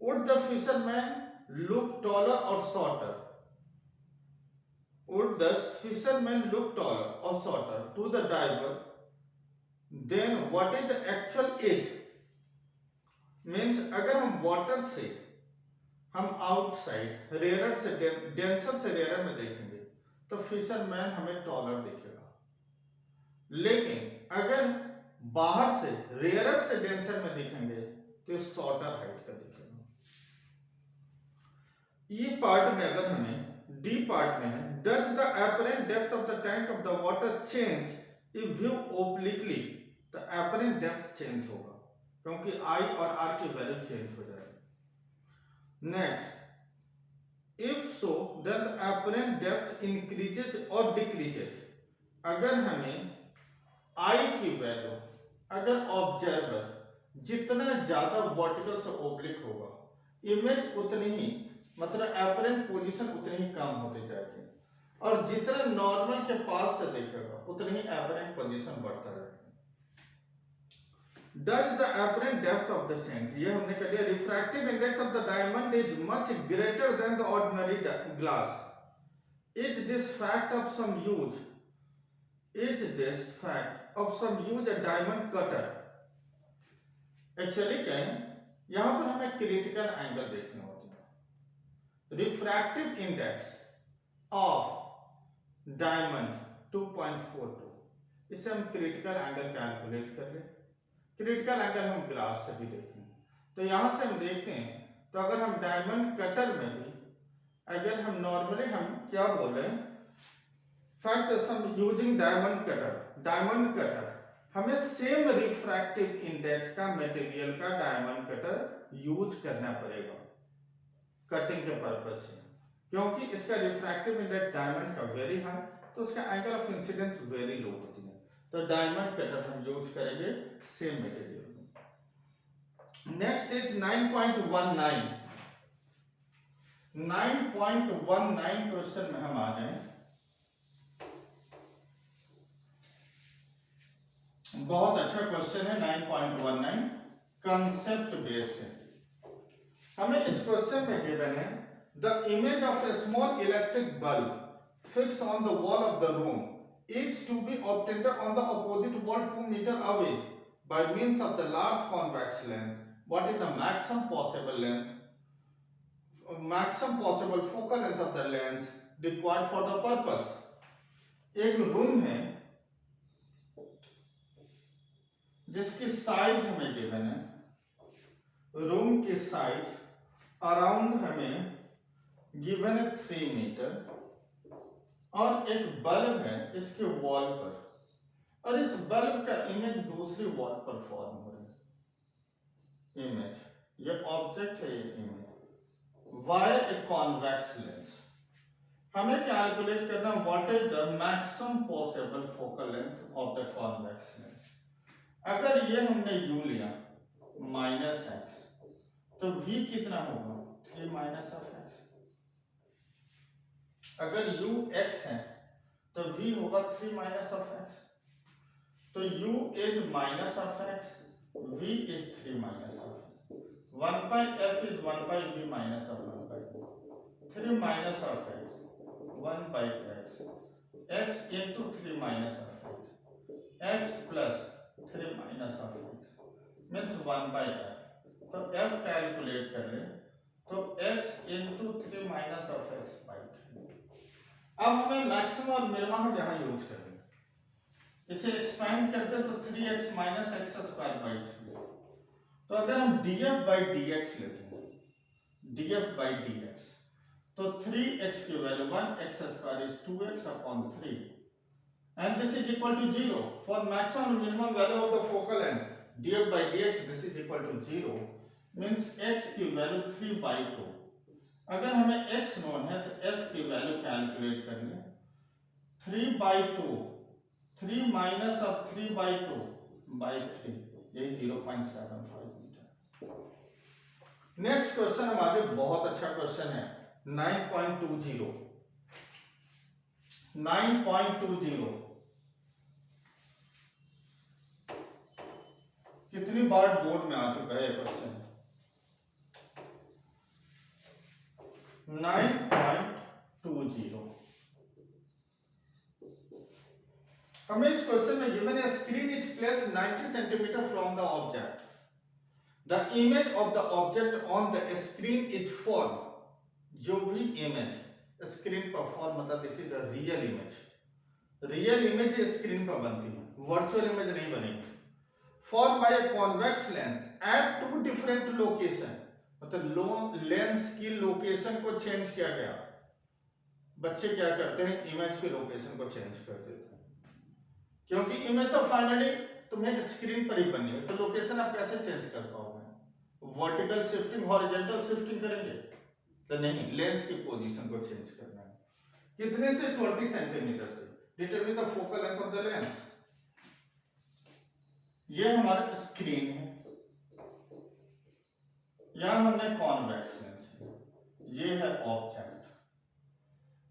Would the fisherman look taller or shorter? Would the fisherman look taller or shorter to the diver? Then what is the actual age? Means अगर हम water से हम outside rare से denser से rare में देखेंगे तो fisherman हमें टॉलर दिखेगा, लेकिन अगर बाहर से रेयर से डेंसर में दिखेंगे तो शॉर्टर हाइट का दिखेगा। ई पार्ट में अगर हमें डी पार्ट में है does the apparent depth of the tank of the water change if view obliquely, the apparent depth change होगा क्योंकि आई और आर की वैल्यू चेंज हो जाएगी। Next if so then the apparent depth increases और decreases. अगर हमें आई की वैल्यू, अगर ऑब्जर्वर जितना ज्यादा वर्टिकल से ओब्लिक होगा इमेज उतनी ही, मतलब एपरेंट पोजीशन उतनी ही कम होती जाएगी, और जितना नॉर्मल के पास से देखेगा उतनी ही एपरेंट पोजीशन बढ़ता रहेगा। Does the apparent depth of the scent, ये हमने कह दिया refractive index of the diamond is much greater than the ordinary glass. Is this fact of some use, is this fact of some use a diamond cutter। Actually क्या है, यहां पर हमें critical angle देखना होता है। रिफ्रैक्टिव इंडेक्स ऑफ डायमंड 2.42, इससे हम क्रिटिकल एंगल कैलकुलेट कर ले। क्रिटिकल एंगल हम ग्लास से भी देखेंगे, तो यहां से हम देखते हैं, तो अगर हम डायमंड कटर में भी अगर हम नॉर्मली हम क्या बोल रहे हैं, fact some using diamond cutter, diamond cutter हमें सेम रिफ्रैक्टिव इंडेक्स का मटेरियल का डायमंड कटर यूज करना पड़ेगा कटिंग के पर्पज से, क्योंकि इसका रिफ्रैक्टिव इंडेक्स डायमंड का वेरी हाई, तो उसका angle of incidence very low होती है, तो डायमंड कटर हम यूज करेंगे same material. Next is 9.19 question में हम आ गए। बहुत अच्छा क्वेश्चन है 9.19 कंसेप्ट बेस्ड है। हमें इस क्वेश्चन में गिवन है the image of a small electric bulb fix on the wall of the room is to be obtained on the opposite wall 2 metre away by means of the large convex length. What is the maximum possible length, maximum possible focal length of the lens required for the purpose. एक room है जिसकी size हमें given है, room की size around हमें given है 3 metre, और एक बल्ब है इसके वॉल पर, और इस बल्ब का इमेज दूसरी वॉल पर फॉर्म हो रहा है। इमेज, ये ऑब्जेक्ट है, ये image via a convex lens. हमें कैलकुलेट करना what is the maximum possible focal length of the convex lens. अगर ये हमने u लिया -x, तो v कितना होगा 3 माइनस ऑफ x। अगर u x है तो v होगा 3 माइनस ऑफ x, तो u is minus of x, v is 3 minus of x, 1 by f is 1 by v minus of 1 by 3 minus of x 1 by x into 3 minus of x plus 3 minus of x means 1 by f। तो f calculate कर ले तो x into 3 minus of x by 3। अब हमें maximum और minimum हम यहाँ use करेंगे, इसे एक्सपेंड करते हैं तो 3x minus x square by 3। तो अगर हम df बाई dx लेते हैं, df बाई dx, तो 3x की value 1x square is 2x upon 3 and this is equal to 0 for maximum and minimum value of the focal length df by dx this is equal to 0 means x की value 3 by 2। अगर हमें x known है तो f की value calculate करनी है 3 by 2, 3 minus of 3 by 2 by 3, ये 0.75 metre. Next question हमारे बहुत अच्छा क्वेश्चन है 9.20 कितनी बार बोर्ड में आ चुका है क्वेश्चन 9.20। हमें इस क्वेश्चन में गिवन है screen is place 90 centimetre from the object, the image of the object on the screen is form. जो भी इमेज स्क्रीन पर फॉर्म मतलब this is the real image, real image screen पर बनती है, वर्चुअल इमेज नहीं बनेगी। Form by a convex lens at two different location, मतलब लेंस की लोकेशन को चेंज किया गया। बच्चे क्या करते हैं, इमेज की लोकेशन को चेंज कर देते हैं, क्योंकि इमेज तो फाइनली तुम्हें स्क्रीन पर ही बननी है, तो लोकेशन आप कैसे चेंज कर पाओगे? वर्टिकल शिफ्टिंग, हॉरिजॉन्टल शिफ्टिंग करेंगे तो नहीं, लेंस की पोजीशन को चेंज करना है। कितने से? 20 सेंटीमीटर से। Determine the focal length of the lens. ये हमारा स्क्रीन है, यहां हमने कॉन्वेक्स लेंस है, ये है ऑब्जेक्ट,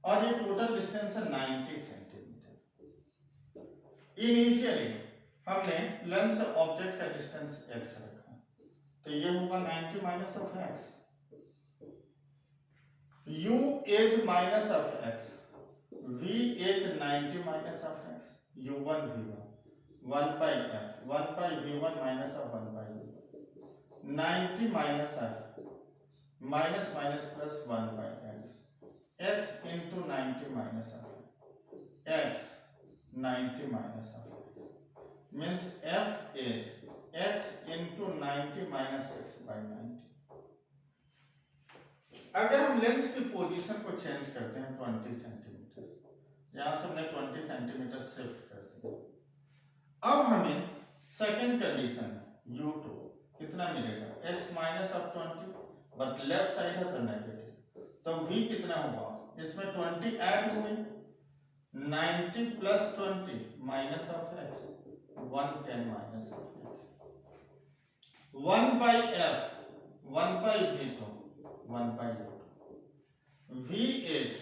और ये टोटल डिस्टेंस है 90 सेंटीमीटर। इनिशियली हमने लेंस से ऑब्जेक्ट का डिस्टेंस x रखा, तो ये होगा 90 minus of x, u as minus of x, v as 90 minus of x, u1 v1 1 by f 1 by v1 minus of 1 by v1 90 minus of minus minus plus 1 by x into 90 minus of x 90 minus of means f is x into 90 minus x by 90। अगर हम lens की position को change करते हैं 20 centimetre, यहां से हमने 20 centimetre shift कर दिया। अब हमें सेकंड कंडीशन u2 कितना मिलेगा, x minus of 20, but left side है तो नेगेटिव, तो v कितना होगा, इसमें 20 ऐड हो गई, 90 plus 20 minus of x 110 minus of x 1 by f 1 by v2 1 by u2 v is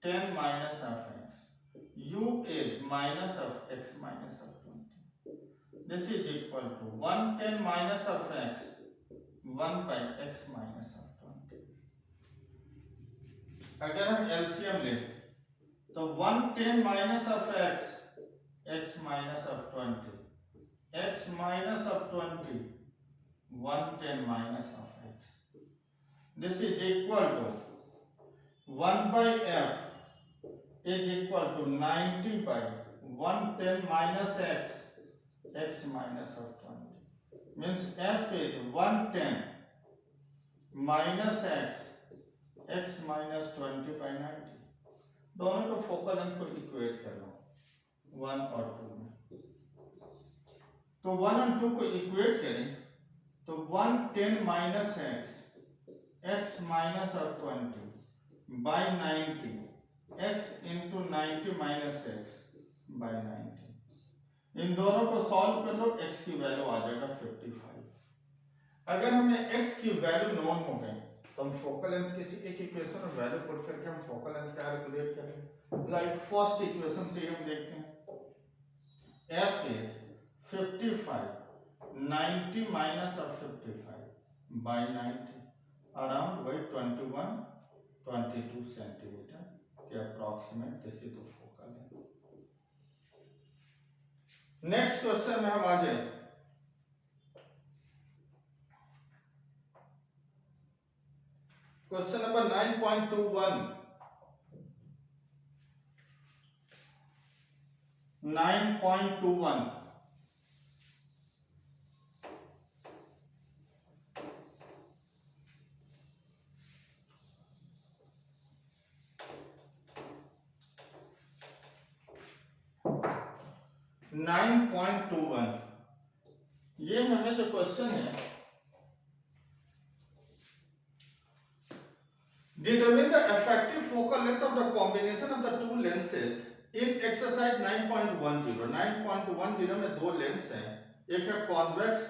10 minus of x, u is minus of x minus of 20, this is equal to 110 minus of x 1 by x minus of 20। अगर हम LCM लें तो 110 minus of x minus of 20, x minus of 20 110 minus of x, this is equal to 1 by f is equal to 90 by 110 minus x minus of 20, means f is 110 minus x minus 20 by 90। दोनों को focal length को equate कर लो 1 और 2 में, तो 1 और 2 को equate करें तो 110 minus x minus of 20 by 90 x into 90 minus x by 90। इन दोनों को सॉल्व कर लो, x की वैल्यू आ जाएगा 55। अगर हमें x की वैल्यू नोन हो गई तो हम फोकल लेंथ किसी एक इक्वेशन में वैल्यू पुट करके हम फोकल लेंथ कैलकुलेट करें। लाइक फर्स्ट इक्वेशन से हम देखते हैं f is 55 90 minus of 55 by 90 around by 22 centimetre के approximate, this is the focal length. Next question में हम आ जाए, क्वेश्चन नंबर 9.21 9.21 9.21 9.21 ये हमें जो क्वेश्चन है, determine the effective focal length of the combination of the two lenses in exercise 9.10 9.10 में दो लेंस हैं, एक है कॉन्वेक्स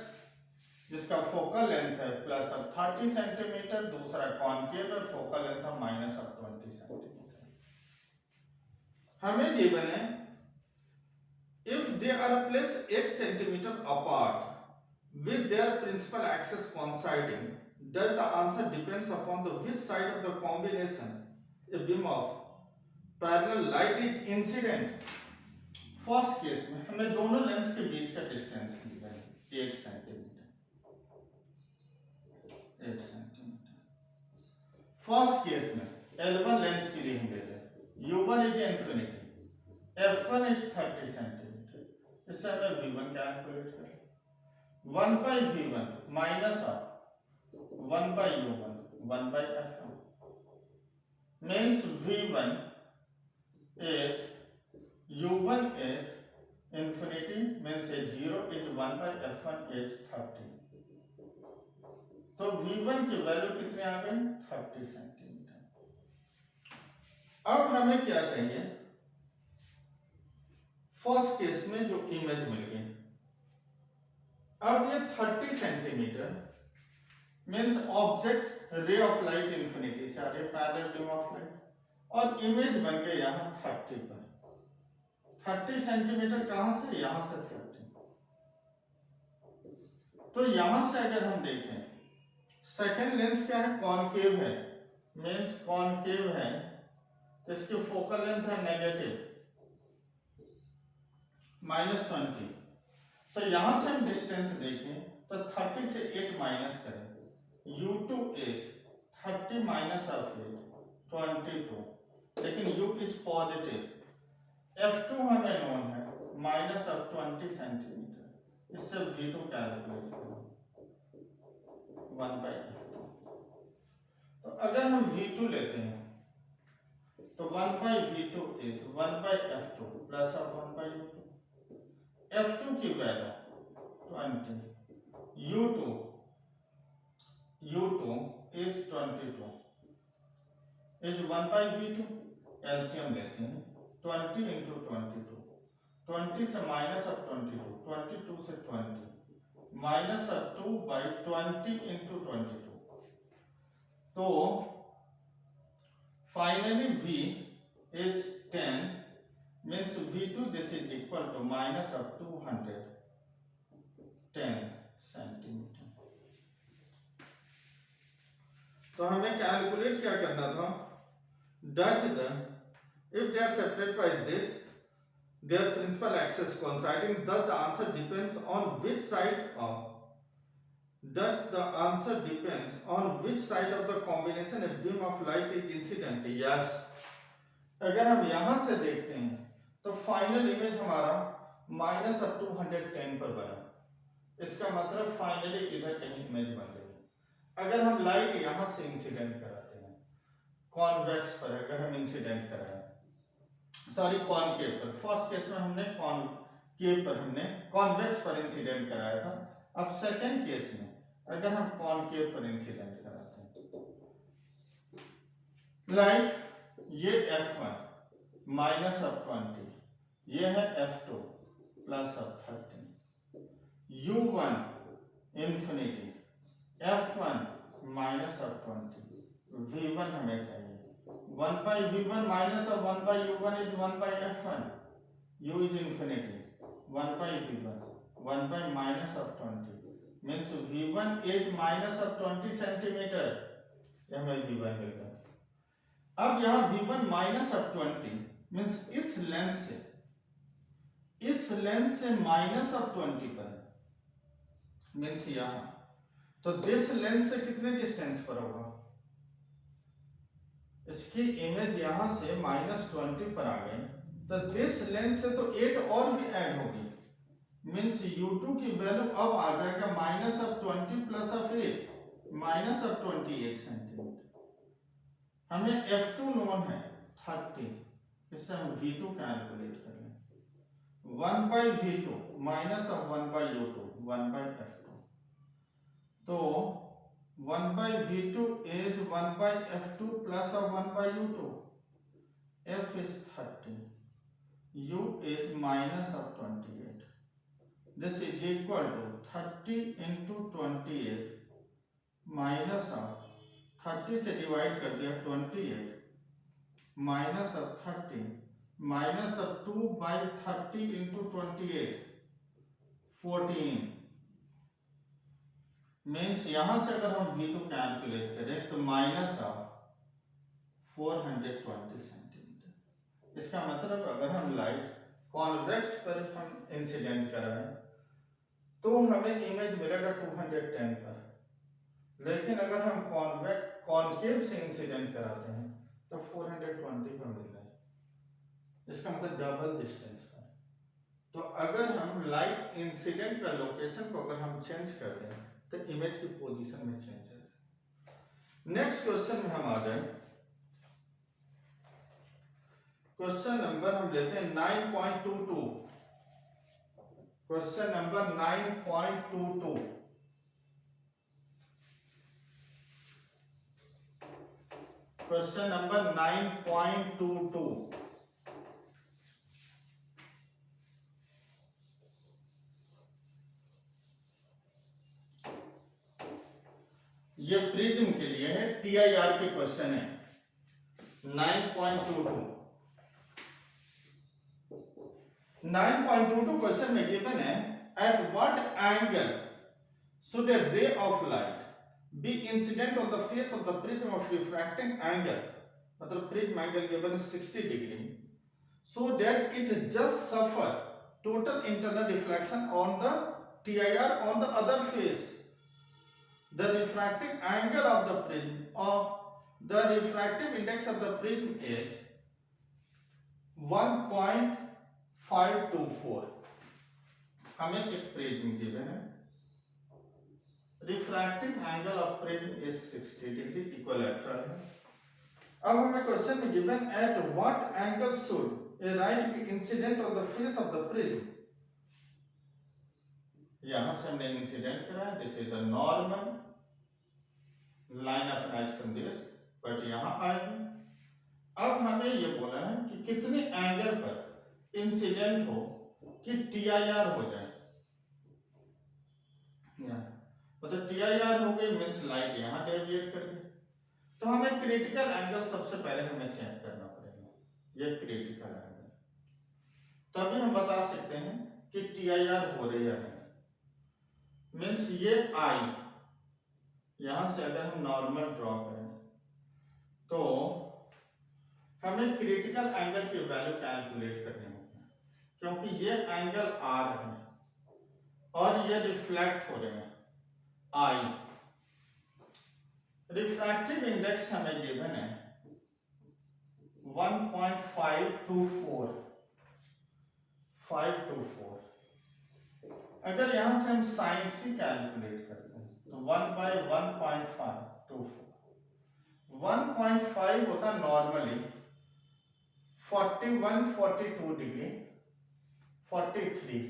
जिसका फोकल लेंथ है प्लस ऑफ 30 सेंटीमीटर, दूसरा कॉनकेव है फोकल लेंथ है माइनस ऑफ 20 सेंटीमीटर। हमें गिवन है if they are placed 8 centimeter apart with their principal axis coinciding, does the answer depends upon the which side of the combination a beam of parallel light is incident। First case में हमें दोनों lens के बीच का distance given है 8 centimetre. First case में L1 lens के लिए हम ले लें U1 is infinity, F1 is 30 centimetre. इससे हमें V1 कैलकुलेट करें 1 by V1 minus of 1 by U1 1 by F1 means V1 is U1 is infinity means a 0 is 1 by F1 is 30। तो V1 की वैल्यू कितनी आ गई 30 सेंटीमीटर। अब हमें क्या चाहिए, फर्स्ट केस में जो इमेज मिल गई, अब ये 30 सेंटीमीटर मींस ऑब्जेक्ट रे ऑफ लाइट इंफिनिटी से आ रही है पैरेलल बीम ऑफ लाइट, और इमेज बन गई यहां 30 पर। 30 सेंटीमीटर कहां से, यहां से 30। तो यहां से अगर हम देखें सेकेंड लेंस क्या है, कॉनकेव है मींस कॉनकेव है, तो इसकी फोकल लेंथ है नेगेटिव -20। तो यहां से हम डिस्टेंस देखें तो 30 से 8 माइनस करें, U2 इज 30 माइनस ऑफ 8 22, लेकिन U इज पॉजिटिव। F2 हमें नोन है माइनस ऑफ 20 सेंटीमीटर, इससे V2 कैलकुलेट करें 1 by F2। तो अगर हम V2 लेते हैं तो 1 by V2 is 1 by F2 plus of 1 by U2। F2 की value 20, U2 is 22 is 1 by V2। LCM लेते हैं 20 इंटू 22, 20 से माइनस ऑफ 22, 22 से 20 माइनस ऑफ 2 by 20 इंटू 22। तो finally V is 10 means V2 this is equal to minus of 210 centimetre. तो हमें calculate क्या करना था, Dutch the if they are separated by this their principal axis coinciding, thus the answer depends on which side of the combination a beam of light is incident। yes, अगर हम यहां से देखते हैं तो फाइनल इमेज हमारा minus of 210 पर बना, इसका मतलब फाइनली इधर कहीं इमेज बन रही। अगर हम लाइट यहां से इंसिडेंट कराते हैं कॉन्वेक्स पर, अगर हम इंसिडेंट कराएं सॉरी कॉनकेव पर, फर्स्ट केस में हमने कॉनकेव पर हमने कॉन्वेक्स पर इंसिडेंट कराया था। अब सेकंड केस में अगर हम कॉनकेव पर इंसिडेंट कराते हैं, लाइक ये F1 माइनस ऑफ 20, ये है F2 plus of 30, U1 infinity, F1 minus of 20, V1 हमें चाहिए 1 by V1 minus of 1 by U1 is 1 by F1, U is infinity 1 by V1, 1 by minus of 20 means V1 is minus of 20 centimetre, यह हमें V1 मिल गया। अब यहाँ V1 minus of 20 means इस lens से minus of 20 पर है means यहाँ, तो दिस लेंस से कितने डिस्टेंस पर होगा, इसकी इमेज यहाँ से -20 पर आ गई, तो दिस लेंस से तो 8 और भी ऐड होगी, मीन्स U2 की वैल्यू अब आ जाएगा -20 प्लस 8 -28 सेंटीमीटर। हमें F2 नोन है 30, इससे हम V2 कैलकुलेट कर लें। 1/V2 -1/U2 1/F2, तो 1/V2 is 1/F2 plus 1/U2. F is 30, U is -28. This is equal to 30 into 28 minus of 30 से डिवाइड कर दिया 28 minus of 30 minus of 2/30 into 28 14, means यहां से अगर हम V2 कैलकुलेट करें तो माइनस ऑफ 420 सेंटीमीटर। इसका मतलब अगर हम लाइट कॉन्वेक्स पर हम इंसिडेंट कराएं तो हमें इमेज मिलेगा 210 पर, लेकिन अगर हम कॉन्केव से इंसिडेंट कराते हैं तो 420 पर मिल रहा है। इसका मतलब डबल डिस्टेंस पर। तो अगर हम लाइट इंसिडेंट का लोकेशन को अगर हम चेंज कर दें तो इमेज की पोजीशन में चेंज हो जाए। नेक्स्ट क्वेश्चन में हम आ जाए, क्वेश्चन नंबर हम लेते हैं 9.22। Question number 9.22, question number 9.22। ये प्रिज्म के लिए है, TIR के क्वेश्चन है 9.22। 9.22 क्वेश्चन में गिवन है at what angle should a ray of light be incident on the face of the prism of refracting angle, मतलब prism angle given 60 degree, so that it just suffer total internal reflection on the TIR on the other face. The refractive angle of the prism or the refractive index of the prism is 1.524। हमें एक prism given है, refractive angle of prism is 60 degree, equilateral है। अब हमें question में given at what angle should a light be incident on the face of the prism. यहां से हमने इंसिडेंट कराया, this is the normal line of action this, but यहां आएगी। अब हमें ये बोला है कि कितने एंगल पर इंसिडेंट हो कि TIR हो जाए, मतलब TIR हो गई मींस लाइट यहां डेविएट कर गई। तो हमें क्रिटिकल एंगल सबसे पहले हमें चेक करना पड़ेगा, ये क्रिटिकल एंगल, तभी हम बता सकते हैं कि TIR हो रही है नहीं। मींस ये I, यहां से अगर हम नॉर्मल ड्रॉ करें तो हमें क्रिटिकल एंगल की वैल्यू कैलकुलेट करनी होगी, क्योंकि ये एंगल R है और ये रिफ्लेक्ट हो रहे हैं I। रिफ्रैक्टिव इंडेक्स हमें गिवन है 1.524। अगर यहां से हम साइन C कैलकुलेट करते हैं तो 1/1.524, 1.5 होता नॉर्मली 41-42 डिग्री 43,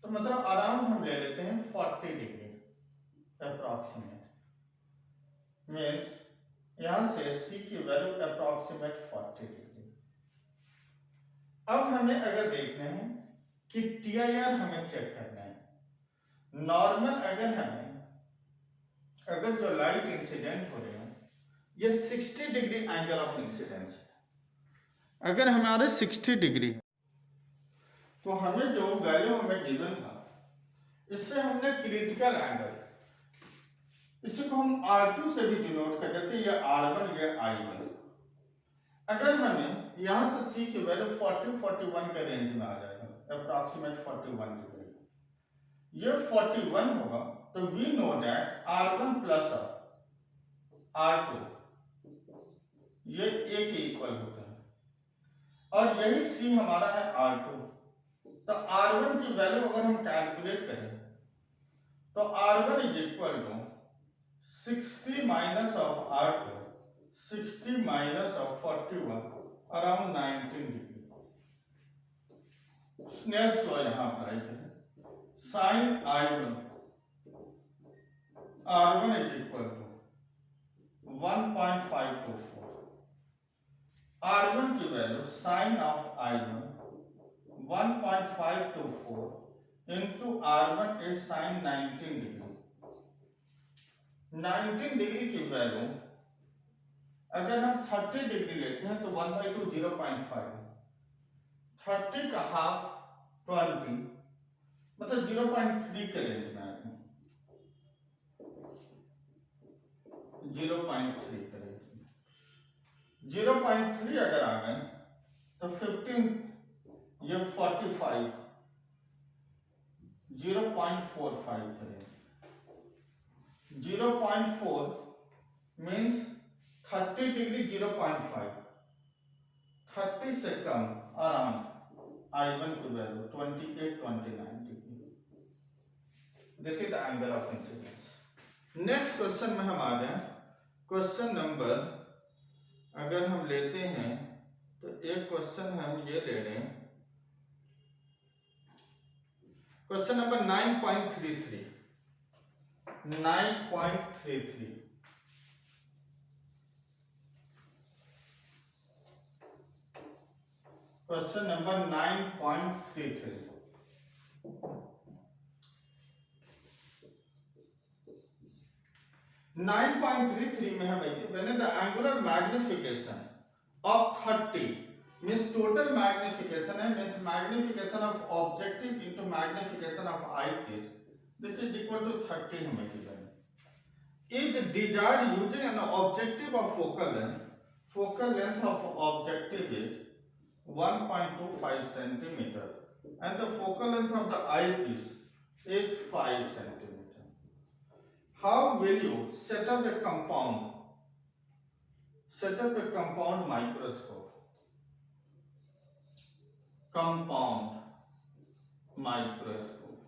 तो मतलब अराउंड हम ले लेते हैं 40 डिग्री अप्रॉक्सीमेट, मीन्स यहां से C की वैल्यू अप्रॉक्सीमेट 40 डिग्री। अब हमें अगर देखना है कि TIR हमें चेक करना है, नॉर्मल अगर जो लाइट इंसिडेंट हो रहे हैं ये 60 डिग्री एंगल ऑफ इंसिडेंस है, अगर हमारे 60 डिग्री तो हमें जो वैल्यू हमें गिवन था इससे हमने क्रिटिकल एंगल, इसी को हम R2 से भी डिनोट कर देते हैं, या R1 या I1। अगर हमें यहां से C की वैल्यू 40-41 के रेंज में आ जाएगा, अप्रॉक्सीमेट 41 डिग्री, ये 41 होगा, तो we know that R1 plus R2 ये a के इक्वल होता है, और यही c हमारा है R2। तो R1 की वैल्यू अगर हम कैलकुलेट करें तो R1 is equal to 60 minus of R2, 60 minus of 41, around 19 degree. Snell's law यहां अप्लाई करें, sine I1 R1 is equal to 1.524, R1 की value sine of I1 1.524 into R1 is sin 19 degree. 19 degree की value अगर हम 30 degree लेते हैं तो 1/2 0.5, 30 का हाफ 20, मतलब 0.3 के रेंज में आएगा, 0.3 के रेंज में। 0.3 अगर आ गए तो 15, ये 45, 0.45 करें। 0.4 मीन्स 30 डिग्री 0.5, 30 से कम अराउंड I1 की value 28-29 degree. This is the angle of incidence. Next question में हम आ जाएं। क्वेश्चन नंबर अगर हम लेते हैं तो एक क्वेश्चन हम ये ले लें, क्वेश्चन नंबर 9.33। 9.33 question number 9.33। में हमें the angular magnification of 30 means total magnification है, means magnification of objective into magnification of eyepiece, this is equal to 30 हमें given is desired using an objective of focal length of objective is 1.25 centimeter and the focal length of the eyepiece is 5 centimeter. How will you set up a compound microscope? Compound microscope.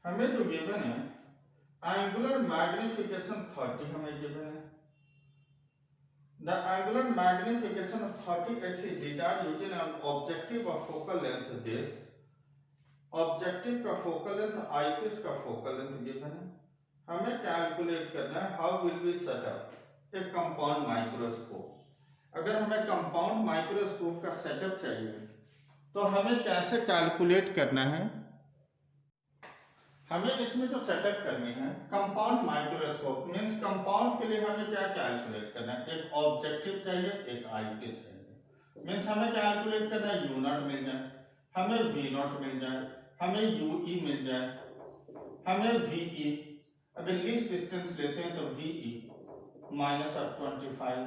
हमें जो given है angular magnification 30 हमें given है। The angular magnification of 30x is desired using an objective of focal length this, objective का focal length eyepiece का focal length given है। हमें calculate करना है how will we set up a compound microscope। अगर हमें compound microscope का setup चाहिए तो हमें कैसे कैलकुलेट करना है, हमें इसमें जो सेटअप करनी है कंपाउंड माइक्रोस्कोप मींस कंपाउंड के लिए हमें क्या कैलकुलेट करना है, एक ऑब्जेक्टिव चाहिए, एक आईपीस चाहिए। मींस हमें कैलकुलेट करना है यू नॉट मिल जाए, हमें वी नॉट मिल जाए, हमें यूई मिल जाए, हमें वीई, अगर लीस्ट डिस्टेंस लेते हैं तो वीई माइनस ऑफ 25,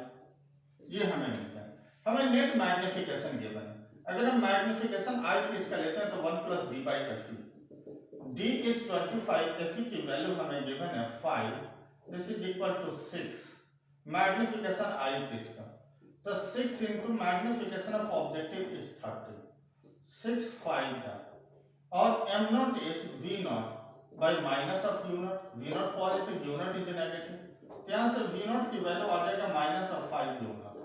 ये हमें मिल जाए। हमें नेट मैग्निफिकेशन गिवन है, अगर हम मैग्निफिकेशन आईपीस का लेते हैं तो 1 + d/fe, d is 25, fe की वैल्यू हमें गिवन है 5, this is equal to 6 magnification eyepiece का, तो 6 into magnification of objective is 30, 6 5 का, और m naught is v naught by minus of u naught, v naught positive u naught is negative, यहां से v not की value आ जाएगा minus of 5 u naught,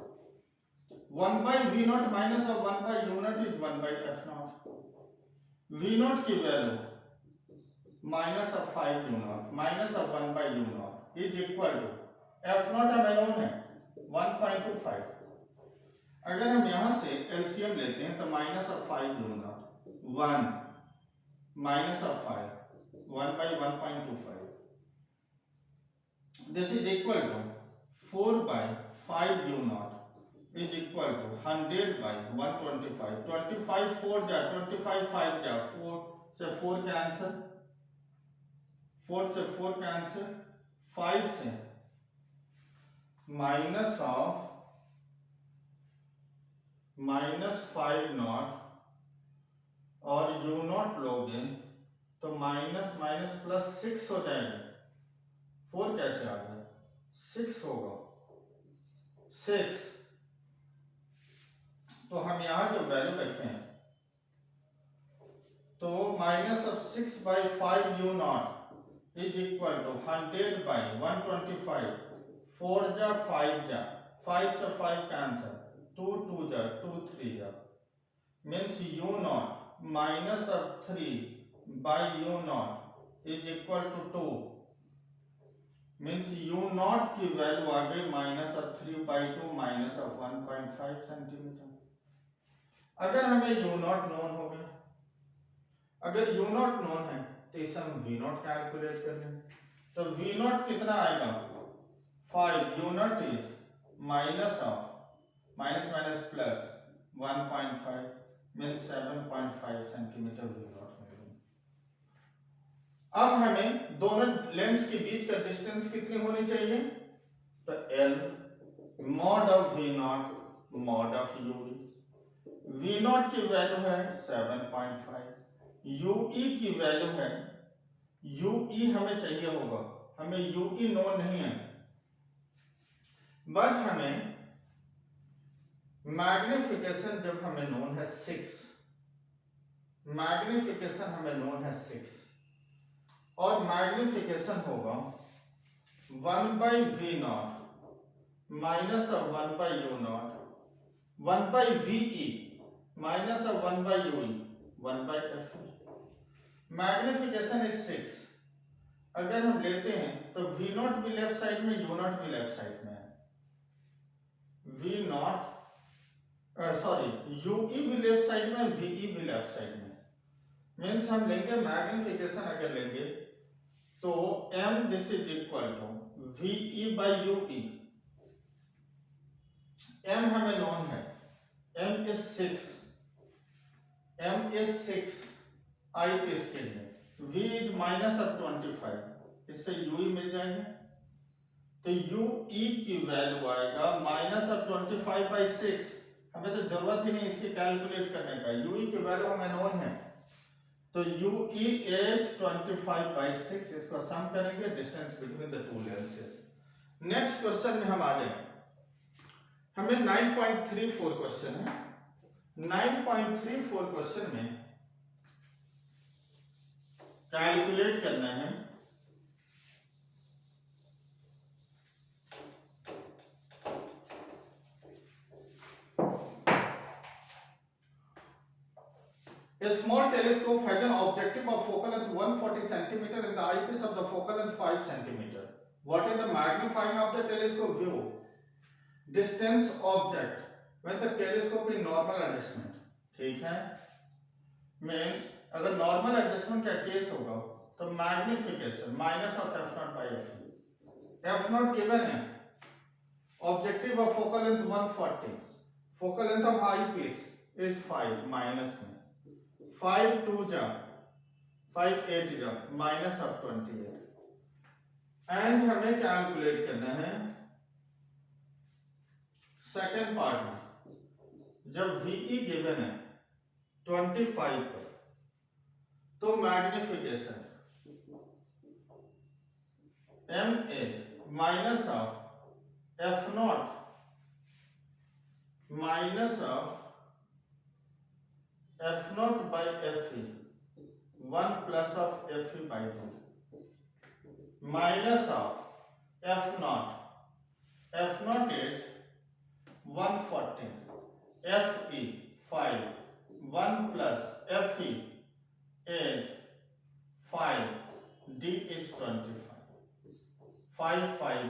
1/v naught minus of 1/u naught is 1/f naught, v not की value minus of 5 u not minus of 1/u naught is equal to f naught हमें known है 1.25। अगर हम यहां से LCM लेते हैं तो minus of 5 u naught 1 minus of 5 1/1.25, this is equal to 4/5 u naught is equal to 100/125, 25 4 जा 25 5 जा 4 से 4 कैंसिल, 4 से 4 कैंसिल, 5 से माइनस ऑफ -5 नॉट और u नॉट लोगे तो माइनस माइनस प्लस 6 हो जाएगा, 4 कैसे आ गया, 6 होगा 6। तो हम यहां जो वैल्यू रखें तो -6/5 u0 इज इक्वल टू 100/125। 4 जा 5 जा, 5 से 5 कैंसिल, 2 2 जा 2 3 जा, means u0 -3/u0 is equal to 2। Means u0 की वैल्यू आ गई -3/2 -1.5 सेंटीमीटर। अगर हमें u0 नोन हो गया, अगर u0 नोन है तो इसे हम v0 कैलकुलेट कर लें। तो v0 कितना आएगा 5, u0 is minus of minus minus plus 1.5 means 7.5 centimetre v0 मिलेगा। अब हमें दोनों लेंस के बीच का डिस्टेंस कितनी होनी चाहिए, तो l mod of v0 mod of uv। v0 की वैल्यू है 7.5, ue की वैल्यू है, ue हमें चाहिए होगा, हमें ue नोन नहीं है, बट हमें मैग्निफिकेशन जब हमें नोन है 6, मैग्निफिकेशन हमें नोन है 6 और मैग्निफिकेशन होगा 1/v0 minus of 1/u0 1/ve minus of 1/ue 1/fe। Magnification is 6। अगर हम लेते हैं तो v0 भी लेफ्ट साइड में, u0 भी लेफ्ट साइड में है, v0 सॉरी ue भी लेफ्ट साइड में, ve भी लेफ्ट साइड में। मीन्स हम लेंगे मैग्निफिकेशन, अगर लेंगे तो m this is equal to ve/ue। m हमें नोन है, m is 6, m is 6 eyepiece के लिए, v इज माइनस ऑफ 25, इससे ue मिल जाएंगे। तो ue की वैल्यू आएगा माइनस ऑफ 25/6। हमें तो जरूरत ही नहीं इसकी कैलकुलेट करने का, ue की वैल्यू हमें नोन है। तो ue इज 25/6, इसको सम करेंगे, distance between the to lenses. Next question में हम आ जाए, हमें 9.34 क्वेश्चन है। 9.34 क्वेश्चन में कैलकुलेट करना है a small telescope has an objective of focal length 140 cm and the eyepiece of the focal length 5 cm. What is the magnifying of the telescope view? Distance object when the telescope in normal adjustment, ठीक है, means अगर normal adjustment का case होगा तो magnification minus of f0/fe। f0 given है, objective of focal length 140, focal length of eyepiece is 5, minus में 5 2 जा 5 8 जा माइनस ऑफ 28। एंड हमें कैलकुलेट करना है सेकेंड पार्ट में, जब VE गिवन है 25 पर, तो magnification m is minus of f0 minus of f0/fe 1 plus of fe/d minus of f0 is 140, fe 5, 1 plus fe is 5, d is 25, 5 5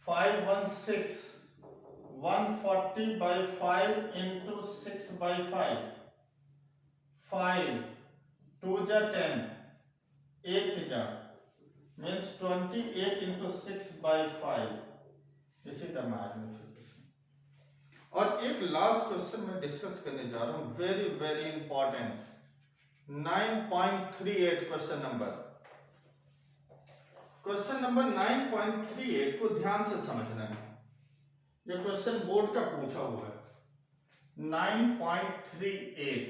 5 1 6, 140/5 into 6/5, 5 2 जा 10, 8 जा means 28 into 6/5, this is the magnification। और एक last question मैं discuss करने जा रहा हूं, very very important, 9.38 question number 9.38 को ध्यान से समझना है। ये क्वेश्चन बोर्ड का पूछा हुआ है, 9.38,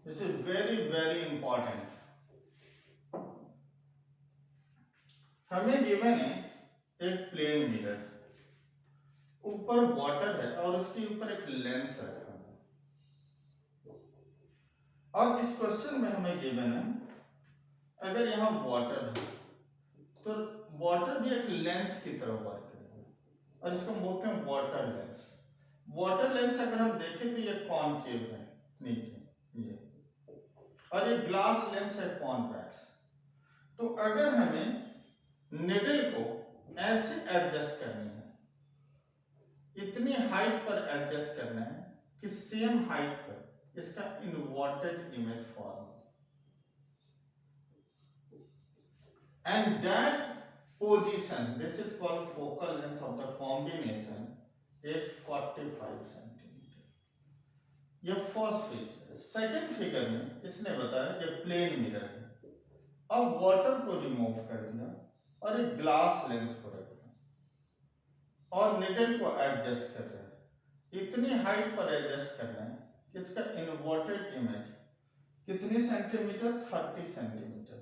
this is very very important. हमें गिवन है एक प्लेन मिरर, ऊपर वाटर है और उसके ऊपर एक लेंस रखा है। और इस क्वेश्चन में हमें गिवन है अगर यहाँ वाटर है तो वाटर भी एक लेंस की तरह वर्क करेगा और इसको हम बोलते हैं वाटर लेंस। वाटर लेंस अगर हम देखें तो ये कॉनकेव है नीचे ये, और ये ग्लास लेंस है कॉन्वेक्स। तो अगर हमें निडल को ऐसे एडजस्ट करनी है, इतनी हाइट पर एडजस्ट करना है कि सेम हाइट पर इसका inverted image form, and that position, this is called focal length of the combination, is 45 centimeter। ये फर्स्ट फिगर। सेकेंड फिगर में इसने बताया कि प्लेन मिरर है, अब वाटर को रिमूव कर दिया और एक ग्लास लेंस को रखा और निडल को एडजस्ट कर रहा है, इतनी हाइट पर एडजस्ट करना है कि इसका इन्वर्टेड इमेज कितनी सेंटीमीटर, 30 सेंटीमीटर।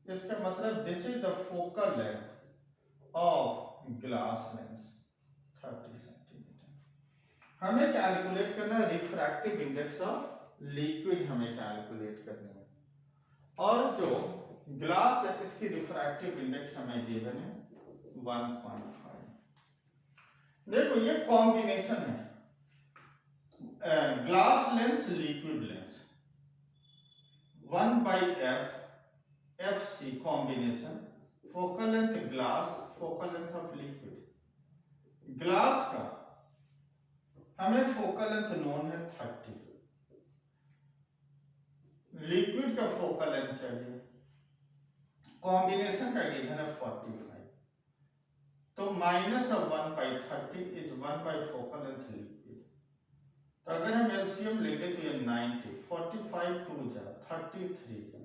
इसका मतलब this is the focal length of glass lens 30 centimetre. हमें कैलकुलेट करना है रिफ्रैक्टिव इंडेक्स ऑफ लिक्विड, हमें कैलकुलेट करना है, और जो ग्लास है इसकी रिफ्रैक्टिव इंडेक्स हमें गिवन है 1.5। देखो ये कॉम्बिनेशन है glass lens liquid lens, 1/f FC combination, focal length glass, focal length of liquid. Glass का हमें फोकल लेंथ नोन है 30, लिक्विड का फोकल लेंथ चाहिए, कॉम्बिनेशन का गिवन है 45, तो minus of 1/30 is 1 focal length liquid. तो अगर हम एलसीएम लेंगे तो ये 90, 45 2 जा 33 जा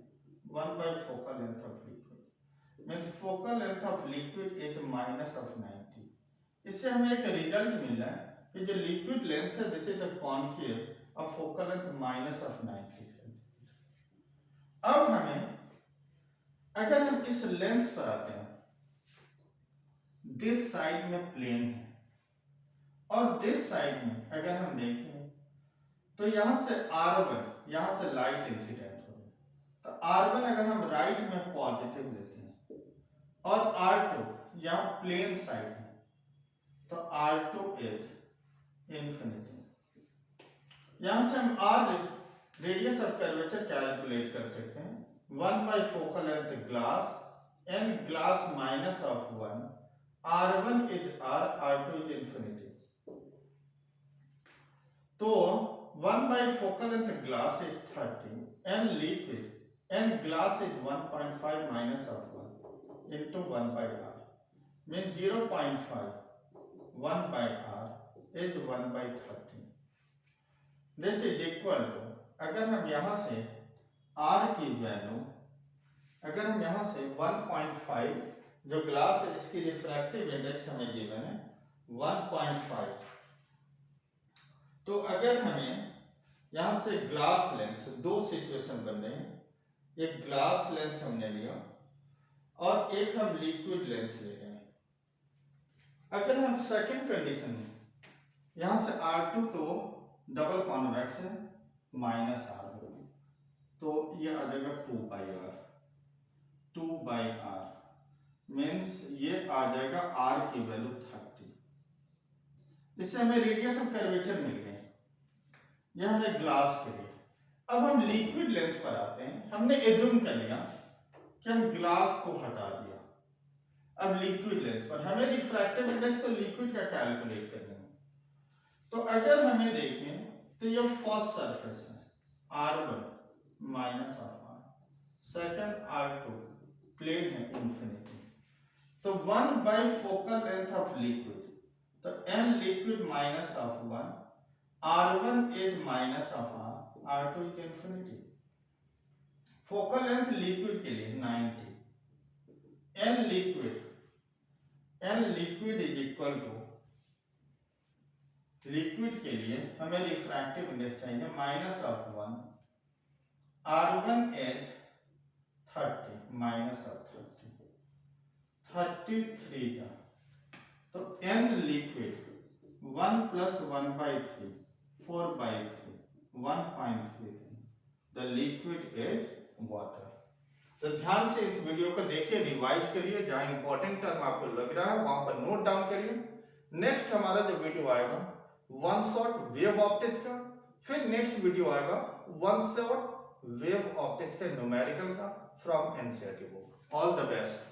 1 focal length of liquid, means focal length of liquid is minus of 90। इससे हमें एक रिजल्ट मिल रहा है कि जो लिक्विड लेंस है this is the concave of focal length minus of 90 centimetre. अब हमें अगर हम इस लेंस पर आते हैं, दिस साइड में प्लेन है और दिस साइड में अगर हम देखें तो यहां से R1, यहां से लाइट इंसिडेंट, तो R1 अगर हम राइट में पॉजिटिव लेते हैं और R2 यहाँ प्लेन साइड है तो R2 इज इंफिनिटी। यहां से हम R radius of curvature calculate कर सकते हैं, 1 focal length glass and glass minus of 1, R1 is R, R2 is infinity. तो 1 focal length glass is 30 and liquid and glass is 1.5 minus of 1 into 1/r, means 0.5 1/r is 1/30। this is equal to, अगर हम यहाँ से r की value, अगर हम यहाँ से 1.5 जो ग्लास है इसकी रिफ्रैक्टिव इंडेक्स हमें गिवन है 1.5, तो अगर हमें यहाँ से ग्लास लेंस, दो सिचुएशन बन रहे हैं, एक ग्लास लेंस हमने लिया और एक हम लिक्विड लेंस ले रहे हैं। अगर हम सेकंड कंडीशन में यहां से R2 तो डबल कॉन्वेक्स है माइनस R होगा, तो ये आ जाएगा 2/r, 2/r मीन्स ये आ जाएगा R की वैल्यू 30। इससे हमें रेडियस ऑफ कर्वेचर मिल गए, ये हमें ग्लास के लिए। अब हम लिक्विड लेंस पर आते हैं, हमने एज्यूम कर लिया कि हम ग्लास को हटा दिया, अब लिक्विड लेंस पर हमें रिफ्रैक्टिव इंडेक्स तो लिक्विड का कैलकुलेट करना है। तो अगर हमें देखें तो ये फर्स्ट सरफेस है R1 minus of R, second R2 plane है इंफिनिटी, तो 1 फोकल लेंथ ऑफ लिक्विड, तो n liquid minus of 1, R1 is minus of R, R2 is infinity. Focal length liquid के लिए 90, n liquid is equal to, liquid के लिए हमें refractive index चाहिए minus of 1, R1 is 30 minus of 30, 33 जा, तो n liquid 1 + 1/3 4/3 1.33, the liquid is water. तो ध्यान से इस वीडियो को देखिए, रिवाइज करिए, जहां इंपॉर्टेंट टर्म आपको लग रहा है वहां पर नोट डाउन करिए। नेक्स्ट हमारा जो वीडियो आएगा वन शॉट वेव ऑप्टिक्स का, फिर नेक्स्ट वीडियो आएगा वन शॉट वेव ऑप्टिक्स के न्यूमेरिकल का from NCERT book. All the best.